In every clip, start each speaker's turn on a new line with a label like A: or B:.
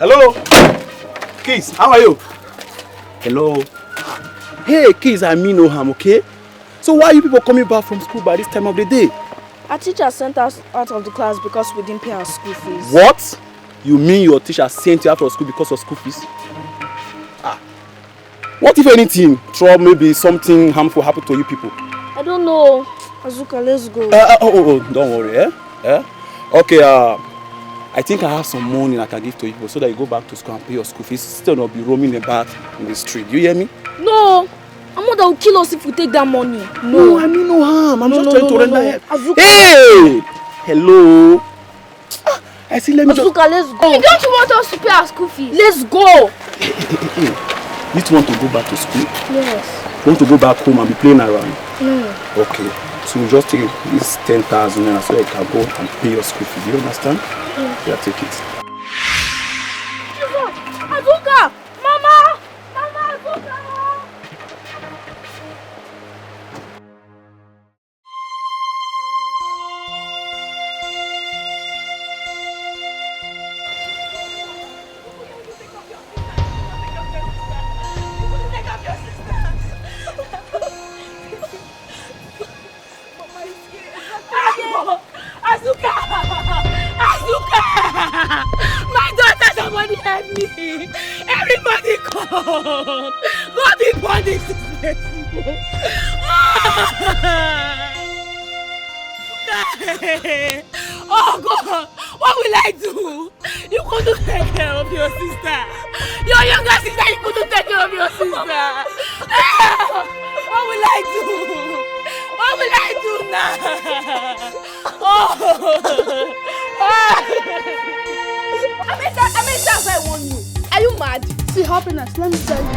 A: Hello? Kids, how are you? Hello? Hey, kids, I mean no harm, okay? So why are you people coming back from school by this time of the day?
B: Our teacher sent us out of the class because we didn't pay our school fees.
A: What? You mean your teacher sent you out of school because of school fees? What if anything, trouble, maybe something harmful happened to you people?
B: I don't know. Azuka, let's go.
A: Don't worry, eh? Okay, I think I have some money I can give to you people so that you go back to school and pay your school fees. Still not be roaming about in the street. You hear me?
B: No. Our mother will kill us if we take that money.
A: No, I mean no harm. I'm just trying to render help.
B: Azuka.
A: Hey! Hello? I see, let me
B: Azuka, let's go.
C: Hey, don't you want us to pay our school fees?
B: Let's go.
A: You two want to go back to school?
B: Yes.
A: You want to go back home and be playing around?
B: No.
A: Okay. So you just take this 10,000 naira so that you can go and pay your school fee. Do you understand?
B: Yes.
A: Yeah, take it.
B: Azuka! Mama! Mama, Azuka!
C: Azuka! Azuka! My daughter, somebody help me! Everybody come! God be punished this mercy! Oh God! What will I do? You couldn't take care of your sister! Your younger sister, you couldn't take care of your sister! What will I do? What will I do now? Oh! I mean, that's why I warn you. Are you mad?
D: See, happiness, let me tell you.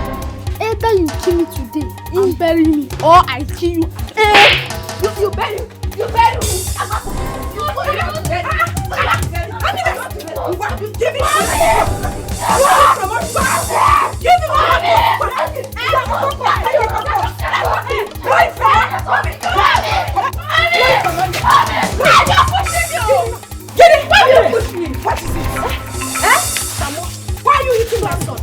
D: Either you kill me today and bury me, or I kill you.
C: You bury me. You bury me. You bury me. Give me money. Give me money. Get it! Why are you pushing me? What is it? Why are you eating my son?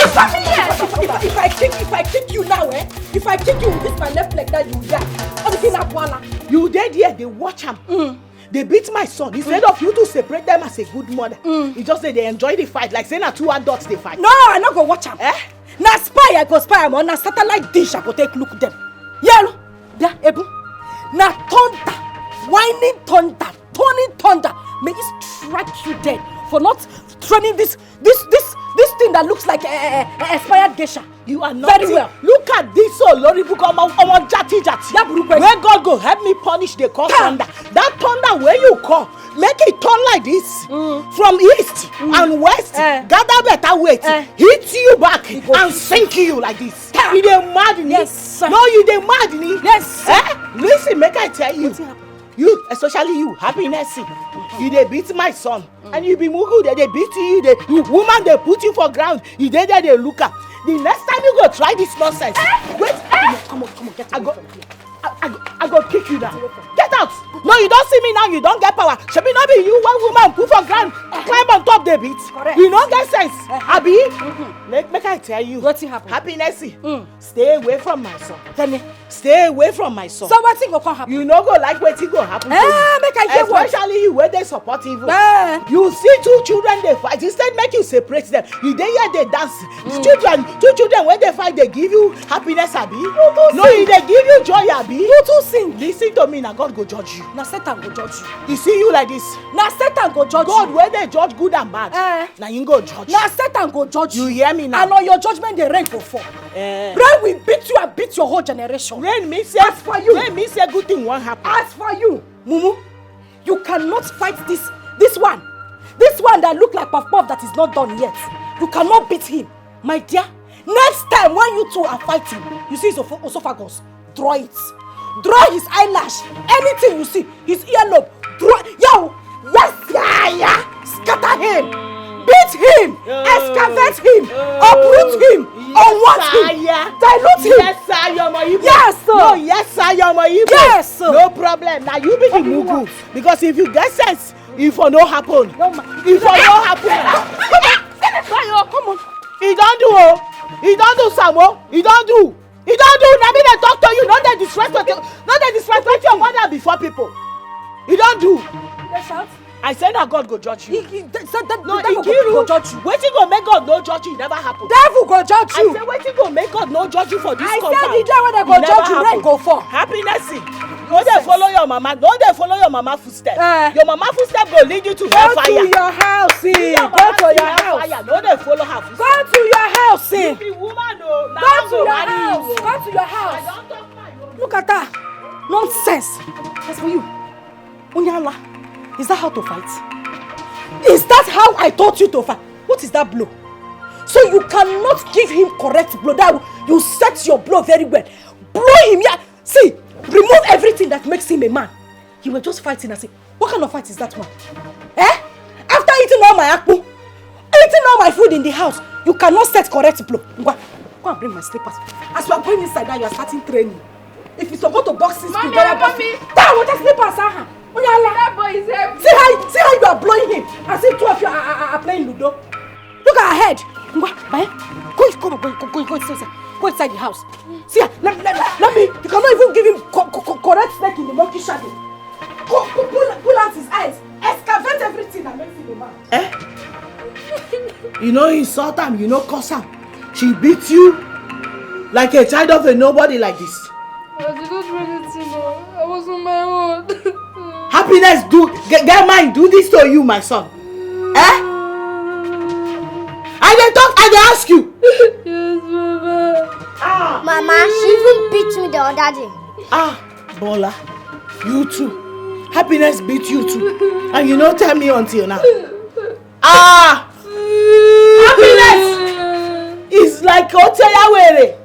C: If I kick you now, if I kick you with this my left leg, that you die. You dead here, they watch him. They beat my son. Instead of you to separate them as a good mother, you just say they enjoy the fight, like saying that two adults they fight. No, I not go watch him. Now spy, I go spy. I'm on a satellite dish. I go take look them. Yeah, Ebu. Now thunder, whining thunder, turning thunder. May it strike you dead for not training this thing that looks like a expired geisha. You are not very well. Look at this Lori book on jati. Where God go help me punish the call thunder. That thunder where you call, make it turn like this from east and west. Gather better weight, hit you back and sink you like this. You dey mad in it? Sir. No, you dey mad in it? Yes, sir. Listen, make I tell you. You, especially you, happiness. You dey beat my son, and you be mugu. They beat you. Woman, they put you for ground. You dey there, they look up. The next time you go try this nonsense, wait. Come on, get out. I go kick you down. Get out. No, you don't see me now. You don't get power. Should be not be you, one woman, put for ground, climb on top the beat. You don't get sense. Abi, make I tell you. What's happen? Happiness. Stay away from my son. Tell me. Stay away from my son. So what's going to happen? You no go like what's going to happen. Make I hear what? Especially you where they support evil. You see two children they fight. Instead make you separate them. You dey here they dance. Two children when they fight they give you happiness. Abi. No, they give you joy. Abi. You too sing. Listen to me. Now God go judge you. Now Satan go judge you. You see you like this. Now Satan go judge God, you. God where they judge good and bad. Now you go judge. Now Satan go judge you. You hear me now? And on your judgment the rain go fall. Rain will beat you and beat your whole generation. Rain means as for you. Rain means a good thing won't happen. As for you, Mumu, you cannot fight this one. This one that look like Puff Puff that is not done yet. You cannot beat him. My dear, next time when you two are fighting, you see his esophagus, draw it. Draw his eyelash. Anything you see, his earlobe, draw. Yo, yes, scatter him. Beat him, excavate him, uproot him, unwatch him, dilute him. Yes, sir, you're my Igbo. Yes, sir. No, yes, sir, you're my Igbo. Yes, sir. No problem. Now you be the mugu. Because if you get sense, if it no happen. If it no happen. Come on. Come on. He don't do, oh. He don't do, Samo. He don't do. He don't do. Now me they talk to you. Not they disrespect your mother before people. He don't do.
B: Yes, sir.
C: I said that God go judge you.
B: He said that
C: No,
B: the devil
C: go
B: go judge you.
C: Wetin go make God no judge you? It never happen.
B: Devil go judge you.
C: I say wetin go make God no judge you for this compound?
B: I said the day when they go judge you, rain go fall.
C: Happiness. No dey follow your mama. No dey follow your mama footstep. Your mama footstep go lead you to hellfire.
B: Go to your house, go to your house.
C: No dey follow her footstep.
B: Go to your house,
C: You be woman o.
B: Go to your house. Go to your house.
C: I don talk my own.
B: Look at that. Nonsense. As for you, Onyala, is that how to fight? Is that how I taught you to fight? What is that blow? So you cannot give him correct blow. That you set your blow very well. Blow him, yeah. See, remove everything that makes him a man. You were just fighting and say, what kind of fight is that one? Eh? After eating all my akpu, eating all my food in the house, you cannot set correct blow. Go and bring my slippers. As you are going inside now, you are starting training. If you go to boxing school, you are boxing. Down with the slippers, that boy is heavy. See how you are blowing him. As if two of you are playing Ludo. Look at her head. Go inside the house. See, let me. You cannot even give him correct snake in the monkey shadow. Pull out his eyes. Excavate everything that makes him a man.
C: You know insult him, you know curse him. She beat you like a child of a nobody like this.
D: I did not do anything. I was on my own.
C: Happiness, get mine, do this to you, my son. I dey talk, I dey ask you.
D: Yes, Mama.
E: Mama, she even beat me the other day.
C: Bola, you too. Happiness beat you too. And you don't tell me until now. Happiness is like Oteyawere.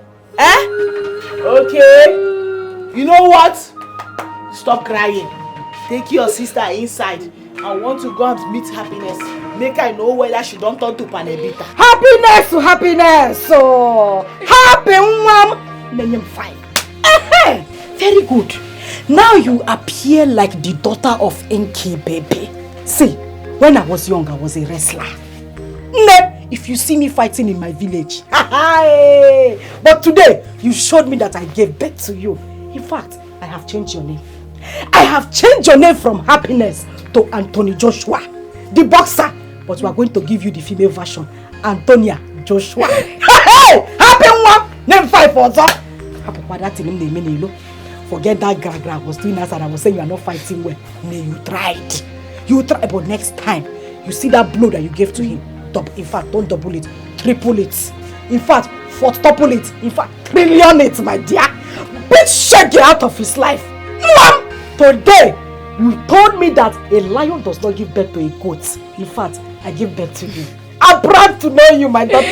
C: Okay. You know what? Stop crying. Take your sister inside. I want to go and meet Happiness. Make I know whether she don't turn to Panebita.
B: Happiness. So happy one. Name fine. Very good. Now you appear like the daughter of Enki baby. See, when I was young, I was a wrestler. If you see me fighting in my village. But today, you showed me that I gave birth to you. In fact, I have changed your name. I have changed your name from Happiness to Anthony Joshua, the boxer. But we are going to give you the female version, Antonia Joshua. Happy one! Name 5 for that. Forget that gra I was doing as I was saying you are not fighting well. You tried. But next time, you see that blow that you gave to him. In fact, don't double it, triple it. In fact, quadruple it. In fact, trillion it, my dear. Beat Shaggy out of his life. Mom! Today, you told me that a lion does not give birth to a goat. In fact, I give birth to you. I'm proud to know you, my daughter.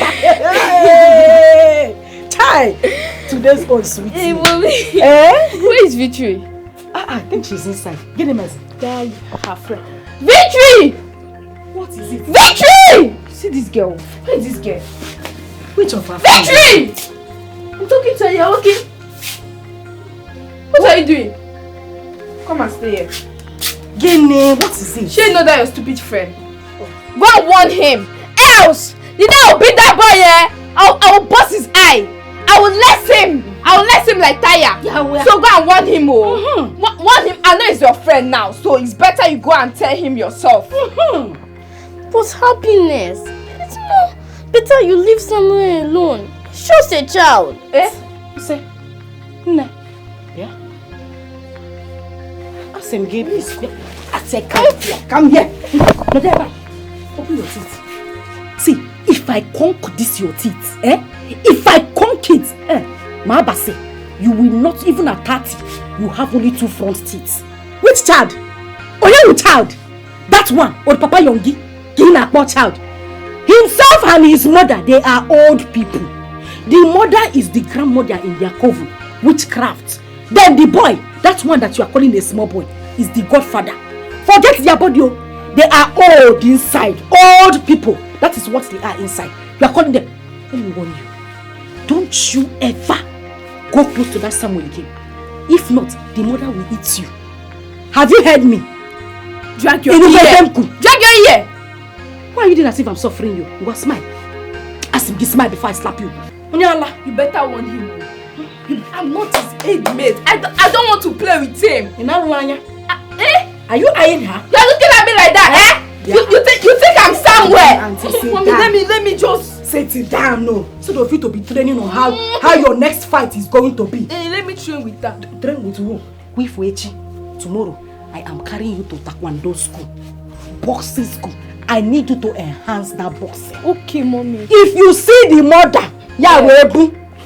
B: Chai! Today's old sweetie.
D: Hey, Mommy. Where is Victory?
B: I think she's inside. Get him as die her friend.
D: Victory!
B: What is it?
D: Victory! See this girl. Where is this girl?
B: Which of her
D: Victory! I'm talking to you, okay? What are you doing? Come and stay here.
B: Gene, what is it?
D: She know that your stupid friend. Go and warn him. Else, the day I'll beat that boy, I will bust his eye. I will less him like tire.
B: Yeah,
D: so go and warn him, warn him. I know he's your friend now, so it's better you go and tell him yourself.
E: But Happiness, it's more better you live somewhere alone. It's just a child.
B: You say, no. Yeah. Asim gave this. I said, come here. No, there, open your teeth. See, if I conk this your teeth, if I conk it, Maba say, you will not even at 30. You have only 2 front teeth. Which child? Your child. That one, or Papa Yongi, Gina poor child. Himself and his mother, they are old people. The mother is the grandmother in their coven, witchcraft. Then the boy, that one that you are calling a small boy, is the godfather. Forget their body. They are old inside. Old people. That is what they are inside. You are calling them. Let me warn you. Don't you ever go close to that Samuel again. If not, the mother will eat you. Have you heard me?
D: Drag your ear. Drag your ear.
B: Why are you doing as if I'm suffering you? You are smile. Ask him this smile before I slap you.
D: Onyala, you better warn him. I'm not his aid mate. I don't want to play with him.
B: Are you eyeing her?
D: You're looking at me like that, eh? Yeah. You think I'm somewhere?
B: Mommy,
D: let me just
B: sit it down, no. So of you to be training on how your next fight is going to be.
D: Let me train with that.
B: Train with who? With Wechi. Tomorrow, I am carrying you to Taekwondo school, boxing school. I need you to enhance that boxing.
D: Okay, mommy.
B: If you see the mother,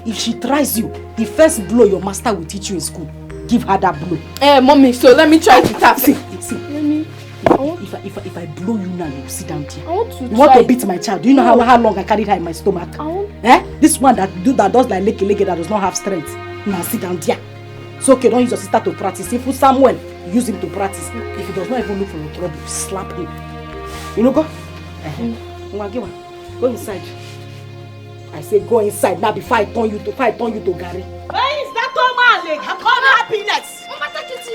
B: if she tries you, the first blow your master will teach you in school. Give her that blow.
D: Mommy, so let me try to tap.
B: See. If I blow you now, you sit down here.
D: I want to
B: You want to beat my child? Do you know how long I carried her in my stomach? This one that does like leke that does not have strength. Now sit down there. It's okay, don't use your sister to practice. If Samuel, use him to practice. If he does not even look for your trouble, slap him. You know, go. Go inside. I say go inside now before I turn you to Gary.
C: Where is that Maleek? Come Happiness.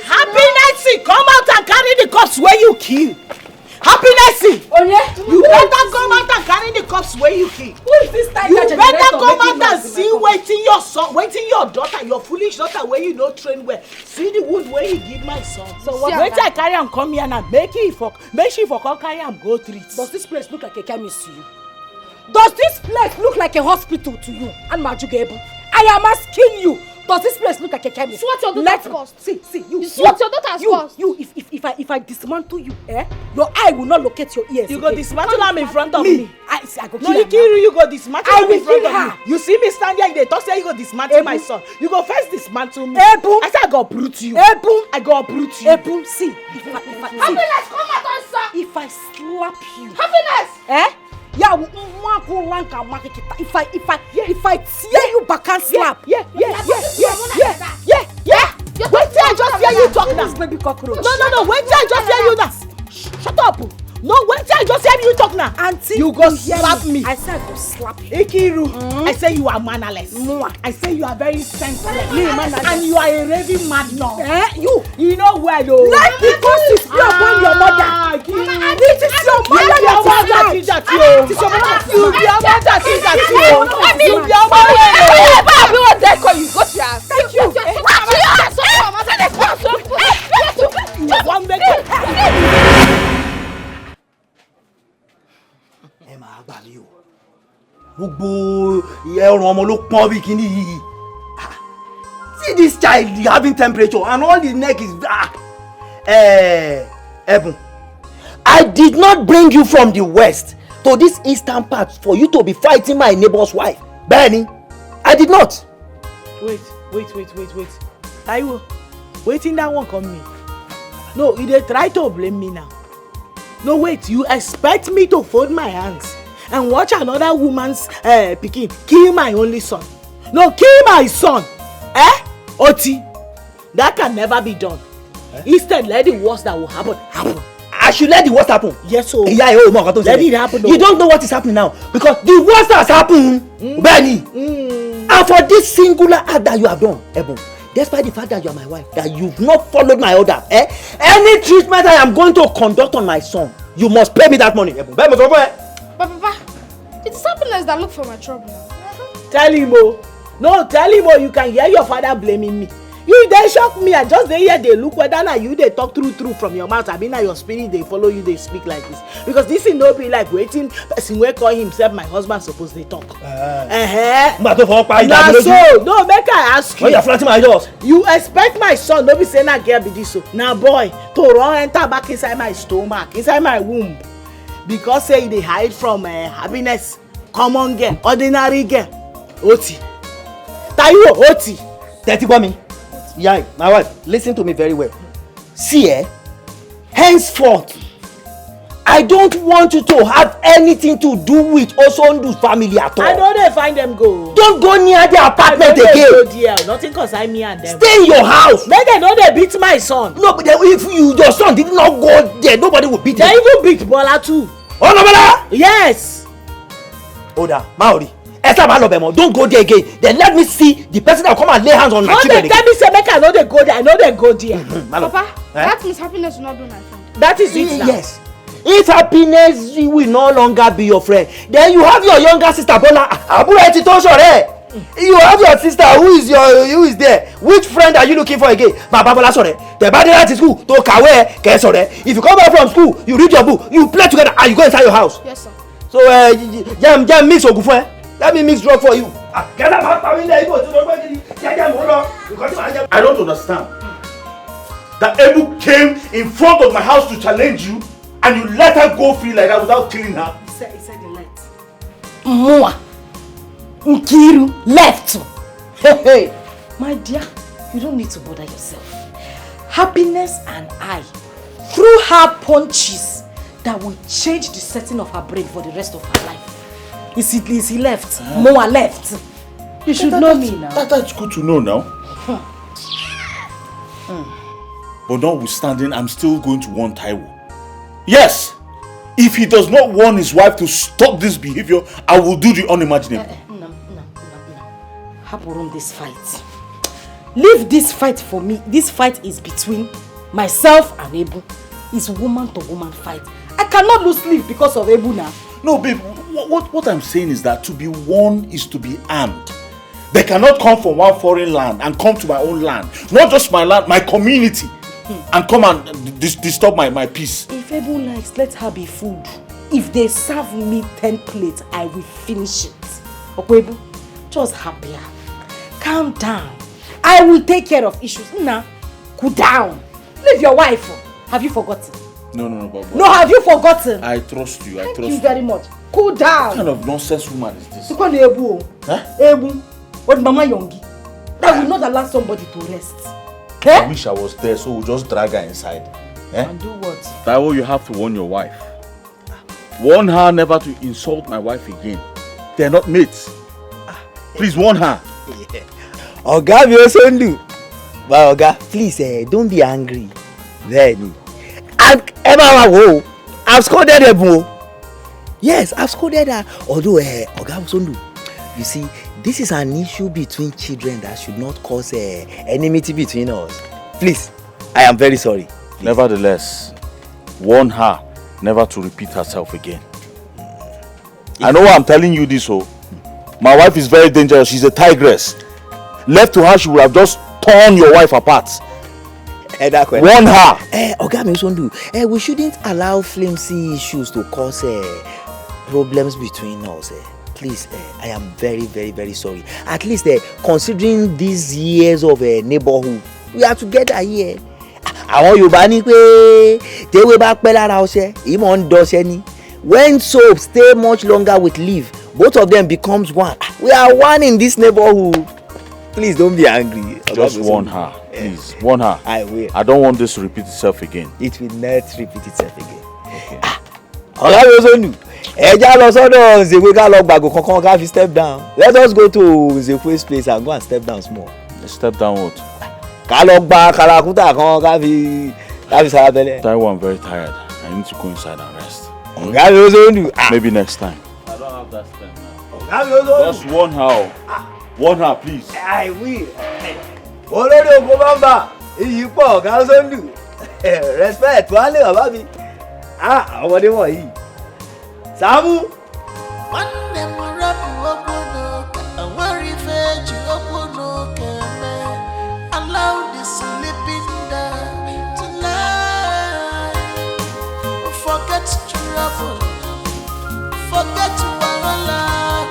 C: Happiness, come out and carry the cups where you kill. Happiness, you better come out and carry the cups where you kill.
B: Who is this tiger?
C: You better come out and see waiting your son, waiting your daughter, your foolish daughter where you don't train well. See the wood where you give my son. So what? Wait till I carry him come here now. Make she for come carry him go treats.
B: Does this place look like a chemist to you? Does this place look like a hospital to you? And Majugebo, I am asking you. Does this place look like a chemist?
E: What your daughter's cost?
B: See, you.
E: What your daughter's cost?
B: You, if I dismantle you, your eye will not locate your ears.
C: You go dismantle him in front of me.
B: I go kill
C: no, you kill you go dismantle him in front of me. You see me stand here, they talk say you go dismantle my son. You go first dismantle me. I say I go uproot you. I go uproot you.
B: See,
E: Happiness, come out and sir.
B: If I slap you.
E: Happiness!
B: Yeah, if I tear you back and slap.
C: Yeah. Wait till I just hear you talk now.
B: Baby cockroach.
C: No. Wait till I just hear you now. Shut up. No, wait till I just hear you talk now.
B: Auntie,
C: you go slap me.
B: I said I go slap you.
C: Ikiru, I say you are mannerless. I say you are very senseless. And you are a raving madman. You know where though?
B: Like because it's upon your mother. It is your mother that
C: is that you. It is your mother. You be your mother that is that you. You be your
E: mother.
C: Thank you.
F: Gbogbo ẹrùn ọmọ ló pọ́n bí kíní yìí. See this child having temperature and all his neck is Ebun, I did not bring you from the west to this eastern part for you to be fighting my neighbor's wife. Benny, I did not.
C: Wait. Taiwo, waiting that one come me. No, you dey try to blame me now. No, wait, you expect me to fold my hands and watch another woman's pikin kill my only son? No, kill my son. Oti, that can never be done. Instead, let the worst that will happen.
F: I should let the worst happen.
C: Yes, so.
F: Let
C: it happen.
F: You don't know what is happening now because the worst has happened, Benny. And for this singular act that you have done, Ebun, despite the fact that you are my wife, that you've not followed my order, any treatment I am going to conduct on my son, you must pay me that money, Ebun.
E: But Papa, it's Happiness that look for my trouble.
C: Tell him, tell him, you can hear your father blaming me. You dey shock me. I just dey hear they look whether na you dey talk true from your mouth. I mean, na your spirit they follow you, they speak like this. Because this thing no be like waiting person wey call himself my husband suppose they talk.
F: Na
C: so no make I ask you.
F: When you are flattering my doors.
C: You expect my son no be say na girl be this so. Na boy to run enter back inside my stomach, inside my womb. Because say they hide from Happiness, common girl, ordinary girl. Oti. Taiwo, Oti.
F: Tẹ́tí gbọ́ mi. Yeah, my wife, listen to me very well. See, henceforth, I don't want you to have anything to do with Osondu's family at all.
C: I know they find them go.
F: Don't go near their apartment again.
C: Go there. Nothing concern me and them.
F: Stay in your house.
C: Make they know they beat my son.
F: No, but if your son did not go there, nobody will beat him.
C: They even beat Bola too.
F: Oh, no, Bola?
C: Yes.
F: Oda, Maori. Don't go there again. Then let me see the person that will come and lay hands on my children.
C: Tell me say make I know they go there. I know they go there.
E: Papa, that means Happiness will not be my friend.
C: That is it now.
F: Yes. If happiness will no longer be your friend, then you have your younger sister Bola. You have your sister who is there. Which friend are you looking for again? Baba Bola sore. The bad at school to kawe ke sore. If you come back from school, you read your book, you play together, and you go inside your house.
D: Yes, sir.
F: So jam mix ogufun. Let me mix drug for you.
G: I don't understand. That Ebu came in front of my house to challenge you, and you let her go free like that without killing her.
B: He said he left. Mwa. Nkiru left. Hey. My dear, you don't need to bother yourself. Happiness and I threw her punches that will change the setting of her brain for the rest of her life. Is he left? Moa left. You should know me now.
G: That's good to know now. But notwithstanding, I'm still going to warn Taiwo. Yes! If he does not warn his wife to stop this behavior, I will do the unimaginable.
B: No. Haporum this fight. Leave this fight for me. This fight is between myself and Ebu. It's woman to woman fight. I cannot lose sleep because of Ebu now.
G: No, babe, what I'm saying is that to be warned is to be armed. They cannot come from one foreign land and come to my own land. Not just my land, my community. And come and disturb my peace.
B: If Ebu likes, let her be food. If they serve me 10 plates, I will finish it. Okay, Ebu, just happier. Calm down. I will take care of issues. Now, cool down. Leave your wife. Have you forgotten?
G: No, Baba.
B: No, have you forgotten?
G: I trust you.
B: Thank you very much. Cool down.
G: What kind of nonsense woman is this?
B: Look on Ebu.
G: Huh?
B: Ebu. What Mama Yongi? That will not allow somebody to rest.
G: I wish I was there, so we'll just drag her inside.
B: And do what?
G: Taiwo, you have to warn your wife. Warn her never to insult my wife again. They're not mates. Please warn her.
F: Oga, we also do. But Oga, please, don't be angry. Then, Emma, I've scolded Ebu. Yes, I've scolded her. Although, Oga Osondu, you see, this is an issue between children that should not cause enmity between us. Please, I am very sorry. Please.
G: Nevertheless, warn her never to repeat herself again. I know I'm telling you this, my wife is very dangerous. She's a tigress. Left to her, she would have just torn your wife apart. Warn her.
F: Oga Osondu, we shouldn't allow flimsy issues to cause problems between us. Please, I am very, very, very sorry. At least considering these years of neighborhood, we are together here. Àwọn Yorùbá ní pé tewé bá pẹ́ lára ọṣẹ, ìmọ̀ ń dọṣẹ ni. When soap stay much longer with leaf, both of them becomes one. We are one in this neighborhood. Please don't be angry.
G: Just warn her. Please, warn her.
F: I will.
G: I don't want this to repeat itself again.
F: It will not repeat itself again.
G: Okay.
F: Oga Osondu. Ẹja lọ sọ́dọ̀ Nzekwe ká lọ gbàgò kankan ká fi step down. Let us go to Nzekwe's place and go and step down small.
G: Step down what?
F: Ká lọ gba kàràkútà kan ká fi sarabẹ́lẹ̀.
G: Taiwo, I'm very tired. I need to go inside and rest.
F: Oga Osondu.
G: Maybe next time.
A: I don't have that strength now.
F: Oga Osondu.
G: Just warn her. Warn her, please.
F: I will. Olórí ogun bàbá iyì pọ̀ Oga Osondu. Respect wà lè bàbá mi. Ọmọdé wọ̀nyí. Samu.
H: Nwanne m rapụ okwu enwere ife eji okwu n'oke eme. Allow the sleeping dog to lie. Forget trouble, forget wahala.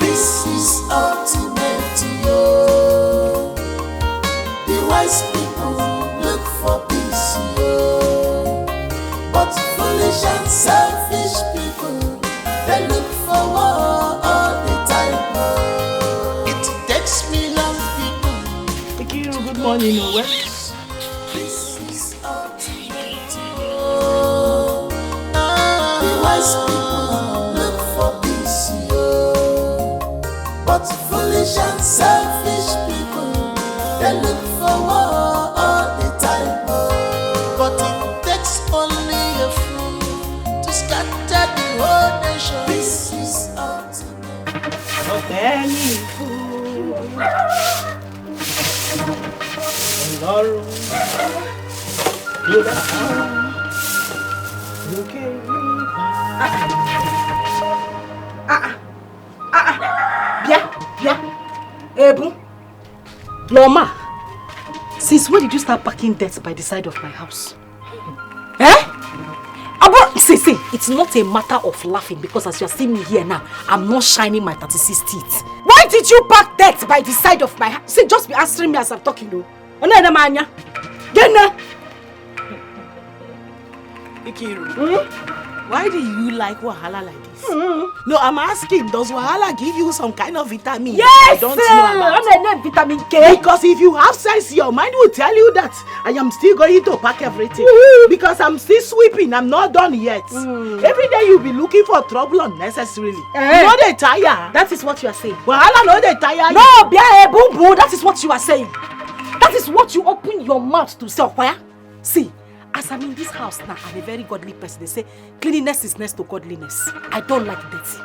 H: This is ultimate, yo. The wise people look for peace, yo. But foolish and selfish people, they look for war all the time. It takes me long people.
C: Thank you. Good morning, Owe.
H: This is ultimate. Oh, the wise people look for peace, yo. But foolish and selfish people, they look for war all the time. But it takes only a fool to scatter the whole nation. This is ultimate.
C: Any fool. Ọlọ́run ló dá you carry my
B: Ebu. Loma. Since when did you start packing dirt by the side of my house? Eh? See, it's not a matter of laughing because as you're seeing me here now, I'm not shining my 36 teeth. Why did you pack dirt by the side of my house? See, just be answering me as I'm talking though.
C: Ikiru, why do you like wahala like this? No, I'm asking, does wahala give you some kind of vitamin?
B: Yes,
C: I don't know about.
B: I'm vitamin K.
C: Because if you have sense, your mind will tell you that I am still going to pack everything. Because I'm still sweeping, I'm not done yet. Every day you'll be looking for trouble unnecessarily. You know they tire.
B: That is what you are saying.
C: Wahala no they tire.
B: No, boo boo, that is what you are saying. That is what you open your mouth to say. Where? See, as I'm in this house now, I'm a very godly person. They say cleanliness is next to godliness. I don't like dirty.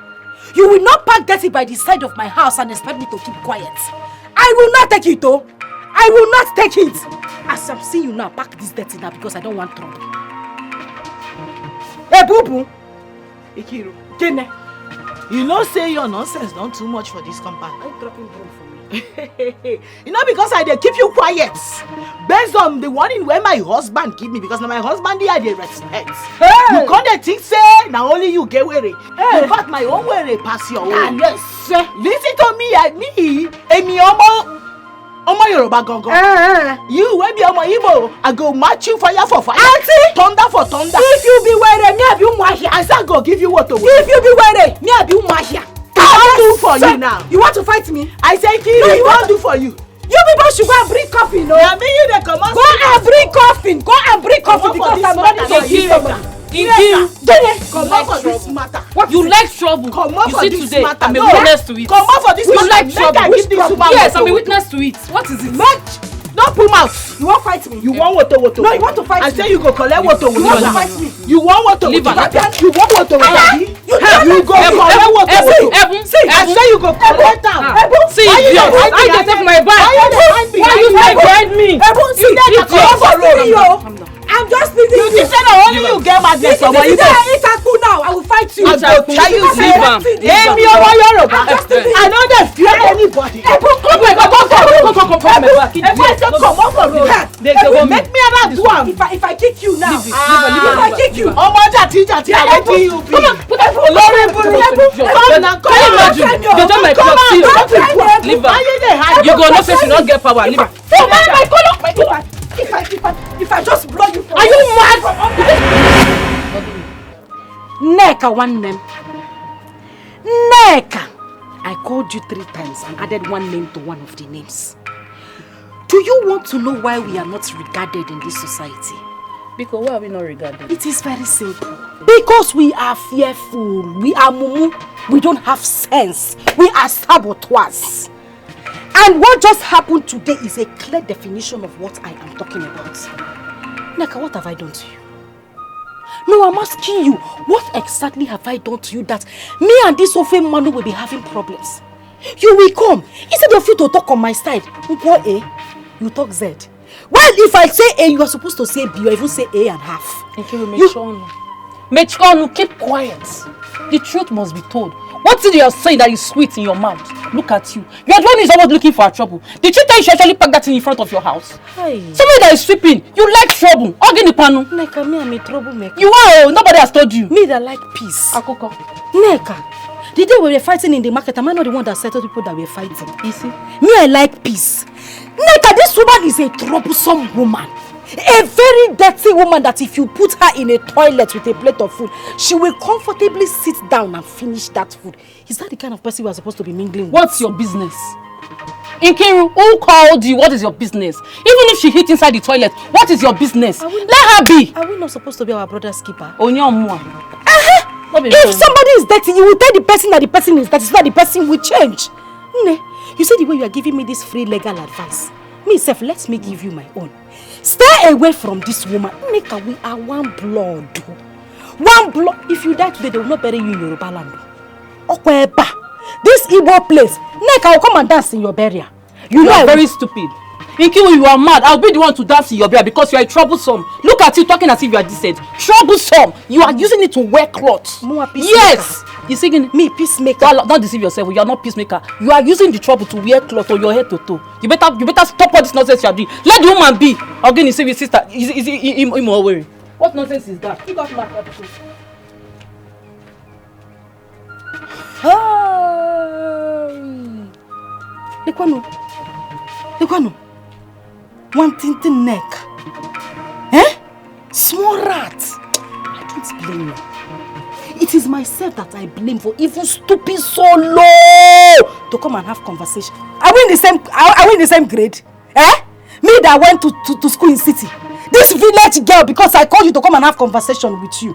B: You will not pack dirty by the side of my house and expect me to keep quiet. I will not take it, though. I will not take it. As I'm seeing you now, pack this dirty now because I don't want trouble. Hey, boo boo.
C: Ikiru,
B: Kene.
C: you know say your nonsense not too much for this compound.
B: Are you dropping broom for me?
C: You know because I dey keep you quiet based on the warning where my husband give me because now my husband dey respect. You can't think say now only you get worry. In fact my own worry pass your own.
B: Yes, sir.
C: Listen to me, Emi Omo Yoruba gongo. You wey be Omo Igbo, I go match you fire for fire.
B: Auntie,
C: thunder for thunder.
B: If you be worried, me I be umahia.
C: I say I go give you what to.
B: If you be worried, me I be umahia.
C: I do for you now.
B: You want to fight me?
C: I say Kiri, you want do for you.
B: You people should go and bring coffee, no?
C: Yeah, me you dey comot.
B: Go and bring coffee. Go and bring coffee because I'm ready to give somebody.
C: Come on for this matter.
D: What you like trouble?
C: Come on
D: you
C: for
D: see
C: this
D: today,
C: matter.
D: I'm a witness to it.
C: Come on for this
D: You
C: matter.
D: like
C: Make
D: trouble?
C: I give this woman
D: Yes, I'm a
C: woto.
D: witness to it. What is it?
C: Don't put mouth.
B: You want fight me?
C: You want woto.
B: No, you want to fight me.
C: I say you go collect woto.
B: You want to fight me?
C: You want woto.
D: Leave her.
C: You want woto. You go collect woto. I say you go collect am.
D: See, idiot. I just take my bag. Why you stay behind me?
B: I'm just leaving you.
C: You say that only you get madness.
B: Now, I will fight you.
C: I go tell you, Emi Omo Yoruba. I know they fear anybody. Come on for me. Make me another one.
B: If I kick you now,
D: Leave it.
B: if I kick you,
C: Omo jati I wetin you be.
D: Olórí burúkú.
C: Come now,
D: Can you imagine? They don't like your seal. Leave her.
C: Why you dey hide?
D: You go know say she don't get power. Leave her.
B: if I just blow you for
D: Are you mad?
B: Neka one name. Neka. I called you 3 times and added one name to one of the names. Do you want to know why we are not regarded in this society?
D: Because why are we not regarded?
B: It is very simple. Because we are fearful. We are mumu. We don't have sense. We are saboteurs. And what just happened today is a clear definition of what I am talking about. Neka, what have I done to you? No, I'm asking you, what exactly have I done to you that me and this Ofe Manu will be having problems? You will come. Instead of you to talk on my side, you talk Z. Well, if I say A, you are supposed to say B or even say A and half.
D: Mechonu, keep quiet. The truth must be told. What is it you're saying that is sweet in your mouth? Look at you. You're the one who is always looking for trouble. Did you tell you should actually pack that thing in front of your house?
B: Hi.
D: Somebody that is sweeping. You like trouble. Panu.
B: Neka, me, I'm a troublemaker.
D: You are. Nobody has told you.
B: Me that like peace.
D: Akoko.
B: Neka, the day we were fighting in the market, am I not the one that settled people that were fighting?
D: You see?
B: Me, I like peace. Neka, this woman is a troublesome woman. A very dirty woman that if you put her in a toilet with a plate of food, she will comfortably sit down and finish that food. Is that the kind of person we are supposed to be mingling with?
D: What's your business? Nkiru, who called you? What is your business? Even if she hit inside the toilet, what is your business? Let her be.
B: Are we not supposed to be our brother's keeper?
D: If
B: somebody is dirty, you will tell the person that the person is dirty so that the person will change. You see the way you are giving me this free legal advice. Me self, let me give you my own. Stay away from this woman. Neka, we are one blood. One blood. If you die today, they will not bury you in Yoruba land. Okweba. This Igbo place. Neka will come and dance in your burial. You
D: are
B: know
D: very stupid.
B: Nkiru, you are mad. I'll be the one to dance in your bed because you are troublesome. Look at you talking as if you are decent. Troublesome. You are using it to wear clothes. Yes. You're singing
C: me peacemaker.
B: Don't deceive yourself. You are not peacemaker. You are using the trouble to wear clothes on your head to toe. You better stop all this nonsense you are doing. Let the woman be. Again, you say your sister. Is him wearing? What nonsense is that? You got my episode.
C: Lekwano. One tintin neck. Eh? Small rat. I don't blame you. It is myself that I blame for even stooping so low to come and have conversation. Are we in the same grade? Eh? Me that went to school in city. This village girl, because I called you to come and have conversation with you.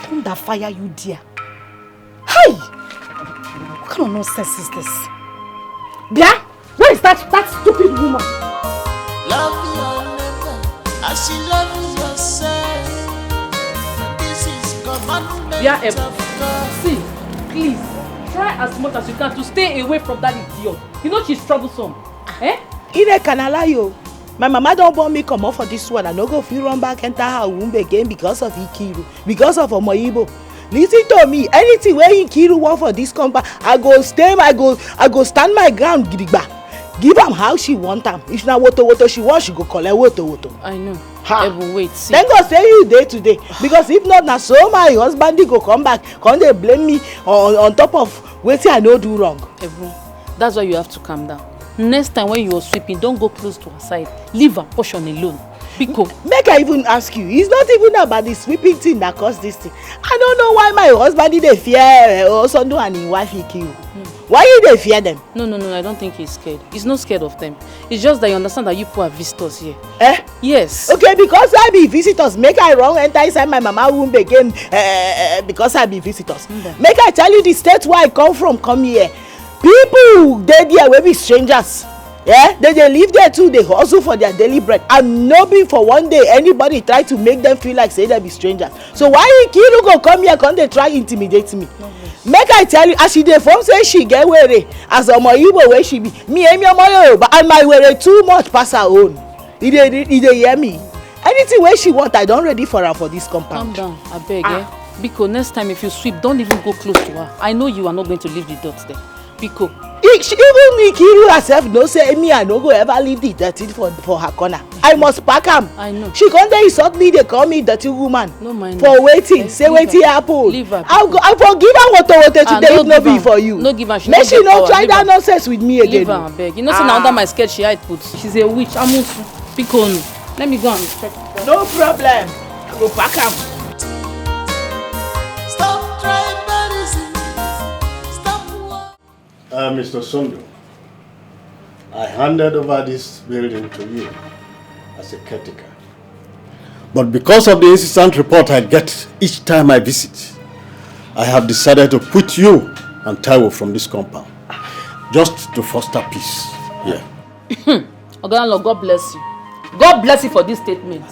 C: Come that fire you dear. Hey! What kind of nonsense is this? Bia? Where is that stupid woman?
H: Love your neighbor as she loves yourself. This is commandment of God.
B: See, please, try as much as you can to stay away from that idiot. You know she's troublesome. Eh?
C: Ine can allow you. My mama don't want me come off for this one. I no go feel run back enter her womb again because of Ikiru, because of Omoyibo. Listen to me. Anything where Ikiru want for this compound, I go stand my ground, gidigba. Give am how she want am. If na woto she want, she go collect woto.
B: I know.
C: Ha.
B: Wait, see.
C: Thank God say you day today. Because if not, na so my husband go come back, come they blame me on top of wetin I no do wrong.
B: Ebru, that's why you have to calm down. Next time when you are sweeping, don't go close to her side. Leave her portion alone. Because
C: make I even ask you, it's not even about the sweeping thing that caused this thing. I don't know why my husband did fear Osondo and his wife Ikiru. Why did they fear them?
B: No, I don't think he's scared. He's not scared of them. It's just that you understand that you people are visitors here.
C: Eh?
B: Yes.
C: Okay, because I be visitors, make I wrong enter inside my mama womb again because I be visitors. Make I tell you the state where I come from, come here. People, they there will be strangers. Yeah, they live there too, they hustle for their daily bread. And no be for one day anybody try to make them feel like say they be strangers. So why Ikiru go come here, come they try intimidate me? Make I tell you, as she dey form say she get were, as Omoyibo where she be, me and Omoyibo, and my were too much pass her own. He dey hear me. Anything where she want, I don't ready for her for this compound.
B: Calm down, I beg, Because next time if you sweep, don't even go close to her. I know you are not going to leave the dots there. Because
C: even Ikiru herself no say me I no go ever leave the dirty for her corner. I must pack am.
B: I know.
C: She come there insult me, they call me dirty woman.
B: No mind.
C: For waiting, say waiting happen.
B: Leave her.
C: I forgive her woto today if no be for you.
B: No give her.
C: Make she no try that nonsense with me again.
B: Leave her, I beg. You know, say now under my skirt she hide put. She's a witch. Because let me go and check.
C: No problem. I go pack am.
H: Stop trying medicine. Stop.
I: Mr. Sondo, I handed over this building to you as a caretaker. But because of the incessant report I get each time I visit, I have decided to put you and Taiwo from this compound, just to foster peace here.
B: Oganlo, God bless you. God bless you for this statement.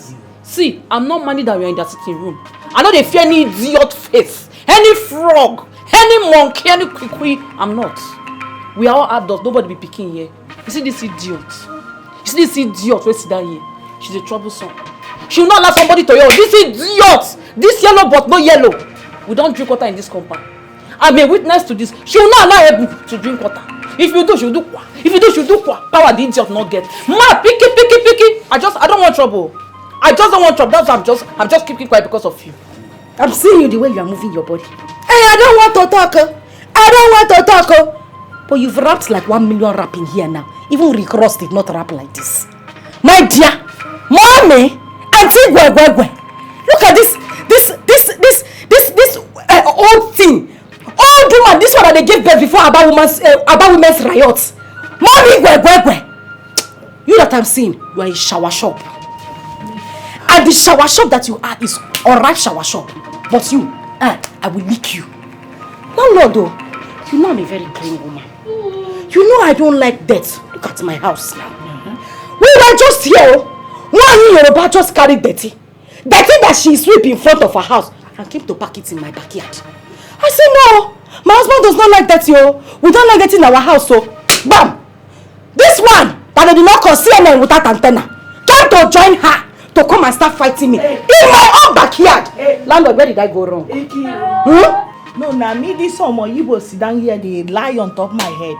B: See, I'm not money that we are in that sitting room. I know they fear any idiot face, any frog, any monkey, any kwikwi. I'm not. We are all adults. Nobody be picking here. You see this idiot? You see this idiot wey sit down here? She's a troublesome. She will not allow somebody to yell. This idiot! This yellow but no yellow. We don't drink water in this compound. I'm a witness to this. She will not allow Ebu to drink water. If you do, she'll do kwa. If you do, she'll do kwa. Power the idiot not get. Ma, picky. I don't want trouble. I just don't want trouble. That's why I'm just keeping quiet because of you.
C: I'm seeing you the way you are moving your body.
B: Hey, I don't want to talk.
C: But you've rapped like 1 million rap in here now. Even Rick Ross did not rap like this. My dear, mommy, auntie Gwegwegwe, look at this old thing. Old woman, this one that they gave birth before about women's riots. Mommy Gwegwegwe. You that I'm seeing, you are a shower shop. And the shower shop that you are is alright shower shop. But you, I will lick you. No, Lord, though. You know I'm a very clean woman. You know I don't like dirt. Look at my house now. We were just here. One Yoruba just carried dirty. Dirty that she sweep in front of her house and came to pack it in my backyard. I said, no, my husband does not like dirty. We don't like dirty in our house. So, bam! This one
B: that they did not conceal men without antenna came to join her to come and start fighting me in my own backyard. Landlord, where did I go wrong?
C: No, now me this summer you will sit down here, they lie on top of my head.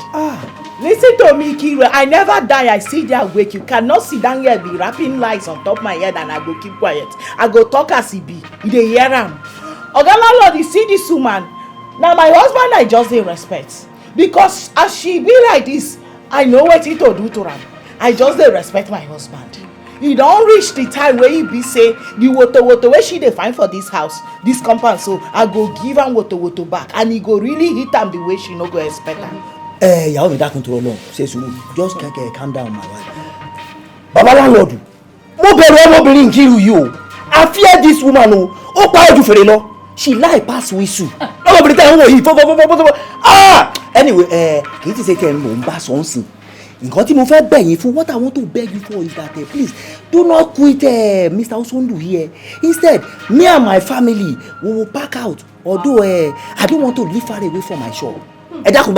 C: Listen to me, Kiro. I never die. I sit there awake. You cannot sit down here be rapping lies on top of my head and I go keep quiet. I go talk as he be. You dey hear am. Oga landlord, you see this woman. Now my husband I just dey respect. Because as she be like this, I know what to do to her. I just dey respect my husband. You don't reach the time where you be say the water where she dey find for this house, this compound, so I go give am water back and he go really hit am the way she no go expect am.
F: Y'all be that control long. Say so, just calm down, my wife. Baba landlord, mo bẹ̀rù kill you. I fear this woman o. O pa ojú fèrè lọ. She lie pass whistle. No be tell you anyway, kì í ti ṣe tẹ́ mo ń bá sọ́nsìn. Nǹkan tí mo fẹ́ bẹ̀ yín fún, what I want to beg you for is that please do not quit Mr. Osondu here. Instead, me and my family we will pack out. Although I don't want to live far away from my shop. Taiwo,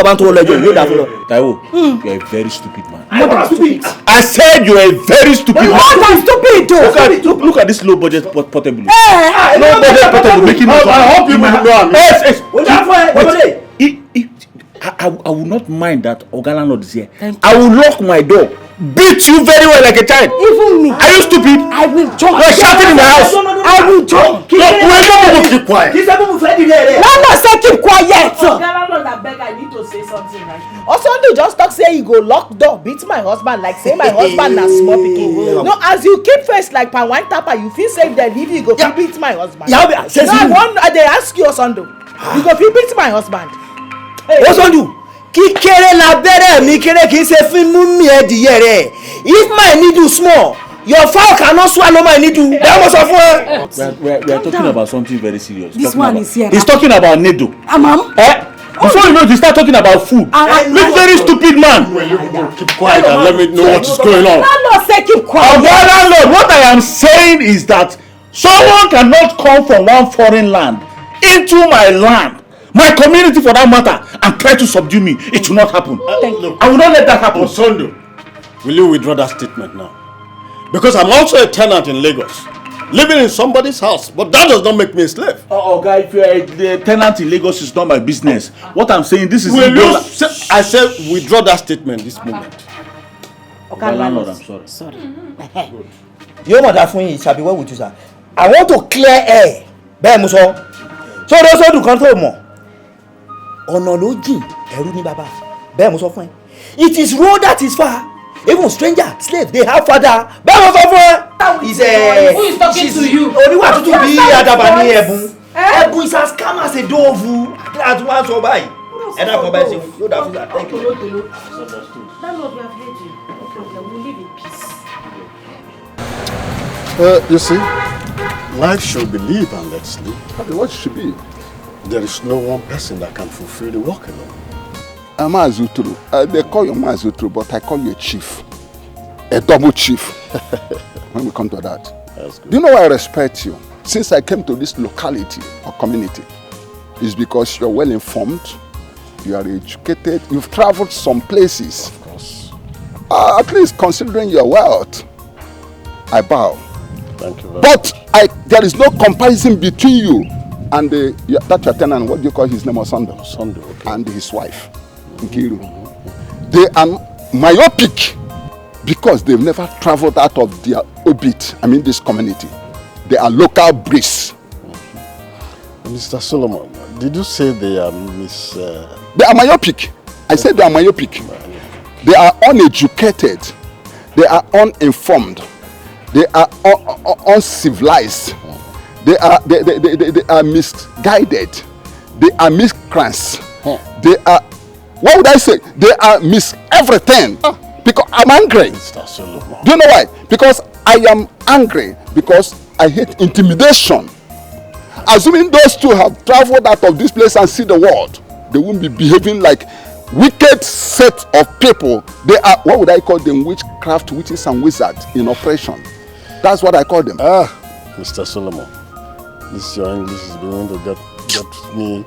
F: you are a very stupid man.
B: More than stupid.
G: I said you are a very stupid man.
B: More than stupid.
G: Look at this low budget portable.
B: Low
G: budget portable making me.
I: I hope you will know.
G: I will not mind that Oga landlord is here. I will lock my door, beat you very well like a child.
B: Even me.
G: Are you stupid?
B: I will jump.
G: You are shouting in my house.
B: I will jump.
I: Keep quiet.
B: Landlord say keep quiet.
C: Oga landlord, I beg, I need to say something right. Osondu just talk say he go lock door, beat my husband like say my husband na small pikin. No, as you keep face like pan wine tapper, you feel say they leave you go beat my husband. No, they ask you Osondu. You go beat my husband.
F: Osondu, kíkéré lábẹ́rẹ́ mi kéré kìí ṣe fún mú mi ẹ̀dìyẹ rẹ̀. If my needle small, your fowl cannot swallow my needle. That was of
G: We are talking about something very serious.
B: This one is here.
G: He's talking about needle. Before you know it, he start talking about food. This very stupid man.
I: Keep quiet and let me know what is going on.
B: Landlord say keep quiet.
G: Landlord, what I am saying is that someone cannot come from one foreign land into my land, my community for that matter, and try to subdue me. It will not happen. I will not let that happen.
I: Osondu, will you withdraw that statement now? Because I'm also a tenant in Lagos, living in somebody's house, but that does not make me a slave.
G: Guy, if you are a tenant in Lagos, it's not my business. What I'm saying, this is...
I: I said withdraw that statement this moment.
B: Okay,
G: landlord, I'm sorry.
B: Sorry.
F: Your mother for you shall be well with you, sir. I want to clear air. Bẹ́ẹ̀ mo sọ. So those who do control more. Ọ̀nà ló jìn, ẹ̀rù ni bàbá. Bẹ́ẹ̀ mo sọ fún ẹ. It is road that is far. Even stranger, slave, they have father. Bẹ́ẹ̀ mo sọ fún ẹ.
B: Who is talking to you?
F: Oníwà tútù bí àdàbà ní ẹ̀bùn. Ẹ̀bùn is as calm as a dove. Àti wọ́n á sọ báyìí. Ẹ̀dá kan báyìí ṣe yóò dà fún that. Thank you.
C: Landlord, we have heard you. We'll live in peace.
I: You see, life should be lived and let's live.
J: Okay, what should be?
I: There is no one person that can fulfill the work alone.
J: Mazutru. They call you Mazutru, but I call you a chief. A double chief. When we come to that.
I: That's good.
J: Do you know why I respect you? Since I came to this locality or community, it's because you're well informed, you are educated, you've traveled some places.
I: Of course.
J: At least considering your wealth, I bow.
I: Thank you very
J: But there is no comparison between you and that your tenant, what do you call his name, Osondu?
I: Osondu, okay.
J: And his wife, Nkiru. They are myopic because they've never traveled out of their orbit, this community. They are local breeds.
I: Mr. Solomon, did you say they are
J: They are myopic. I said they are myopic. They are uneducated. They are uninformed. They are uncivilized. They are misguided. They are miscreants. They are, what would I say? They are everything. Because I'm angry.
I: Mr. Solomon.
J: Do you know why? Because I am angry because I hate intimidation. Assuming those two have traveled out of this place and see the world, they won't be behaving like wicked set of people. They are, what would I call them? Witchcraft, witches and wizards in operation. That's what I call them.
I: Mr. Solomon, this your English is beginning to get me.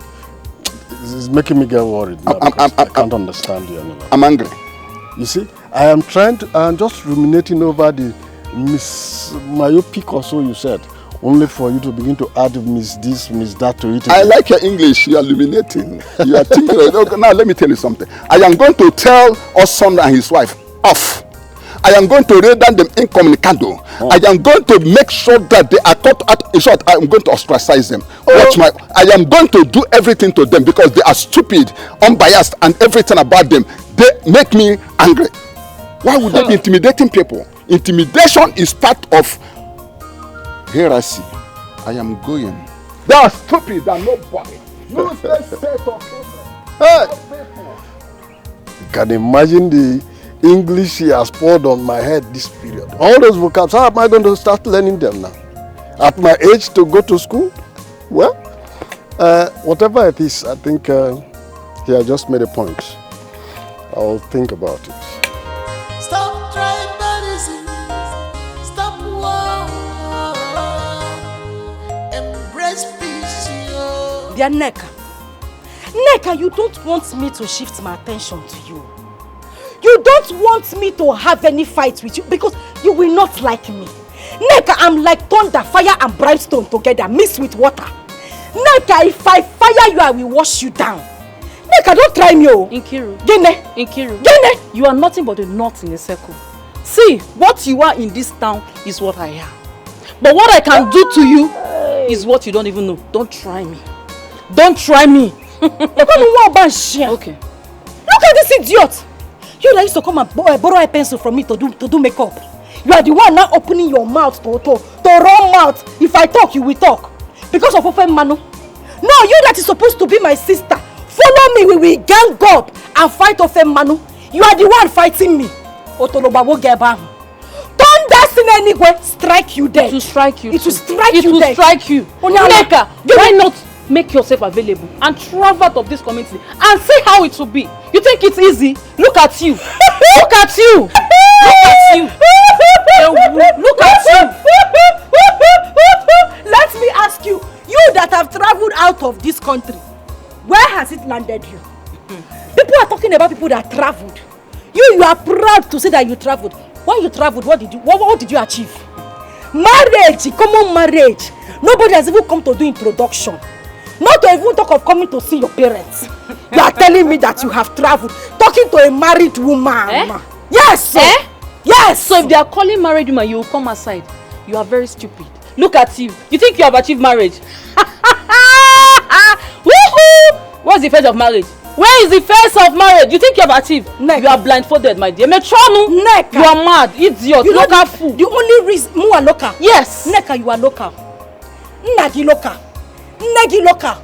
I: This is making me get worried now. I can't understand you anymore.
J: I'm angry.
I: You see, I am just ruminating over the Miss Myopic or so you said. Only for you to begin to add Miss this, Miss that to it.
J: I like your English. You are illuminating. You are thinking. Okay, now let me tell you something. I am going to tell Oson and his wife off. I am going to read them incommunicado. Oh. I am going to make sure that they are taught at. In short, I am going to ostracize them. Watch I am going to do everything to them because they are stupid, unbiased, and everything about them. They make me angry. Why would they be intimidating people? Intimidation is part of. Here I see. I am going. They are stupid and nobody. Useless set of people.
I: Hey. You can imagine the English he has poured on my head this period. All those vocabs, how am I going to start learning them now? At my age to go to school? Well, whatever it is, I think he has just made a point. I'll think about it.
H: Stop tribalism. Stop war. Embrace peace.
B: Dear Neka, you don't want me to shift my attention to you. You don't want me to have any fight with you because you will not like me. Neka, I'm like thunder, fire and brimstone together, mixed with water. Neka, if I fire you, I will wash you down. Neka, don't try me, oh.
K: Nkiru.
B: Gene.
K: You are nothing but a knot in a circle. See, what you are in this town is what I am. But what I can do to you is what you don't even know. Don't try me. Don't try me.
B: Okay.
K: Look
B: at this idiot. You used to come and borrow a pencil from me to do makeup. You are the one now opening your mouth to run mouth. If I talk, you will talk. Because of Ofen Manu. No, you that is supposed to be my sister. Follow me, we will gang up and fight Ofen Manu. You are the one fighting me. Otolobawo Geba. Don't dance in any way, strike you dead.
K: It will strike you.
B: It will strike you dead.
K: It will strike you. Neka, why not make yourself available and travel out of this community and see how it will be? You think it's easy? Look at you. Look at you. Look at you. Look at you.
B: Let me ask you, you that have traveled out of this country, where has it landed you? People are talking about people that traveled. You are proud to say that you traveled. When you traveled, what did you achieve? Marriage, common marriage. Nobody has even come to do introduction. Not to even talk of coming to see your parents. You are telling me that you have traveled, talking to a married woman. Yes. Yes.
K: So if they are calling married woman, you will come aside. You are very stupid. Look at you. You think you have achieved marriage? Woohoo! What's the face of marriage? Where is the face of marriage? You think you have achieved?
B: Neka.
K: You are blindfolded, my dear. Metronu.
B: Neka.
K: You are mad, idiot,
B: you
K: local fool.
B: The only reason you are local.
K: Yes.
B: Neka, you are local. Nagi local. Negi local.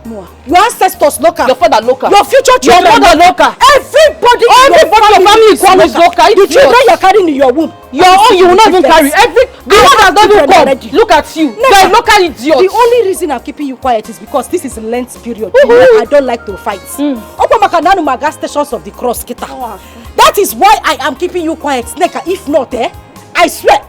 B: Your ancestors local.
K: Your father local.
B: Your future children.
K: Your mother local.
B: Everybody in your family is
K: local.
B: The children you are carrying in your womb.
K: Your own you will not even carry. The one that doesn't come. Look at you. You are a local idiot.
B: The only reason I'm keeping you quiet is because this is Lent period. I don't like to fight. Gas stations of the cross. That is why I am keeping you quiet. Neka, if not, I swear,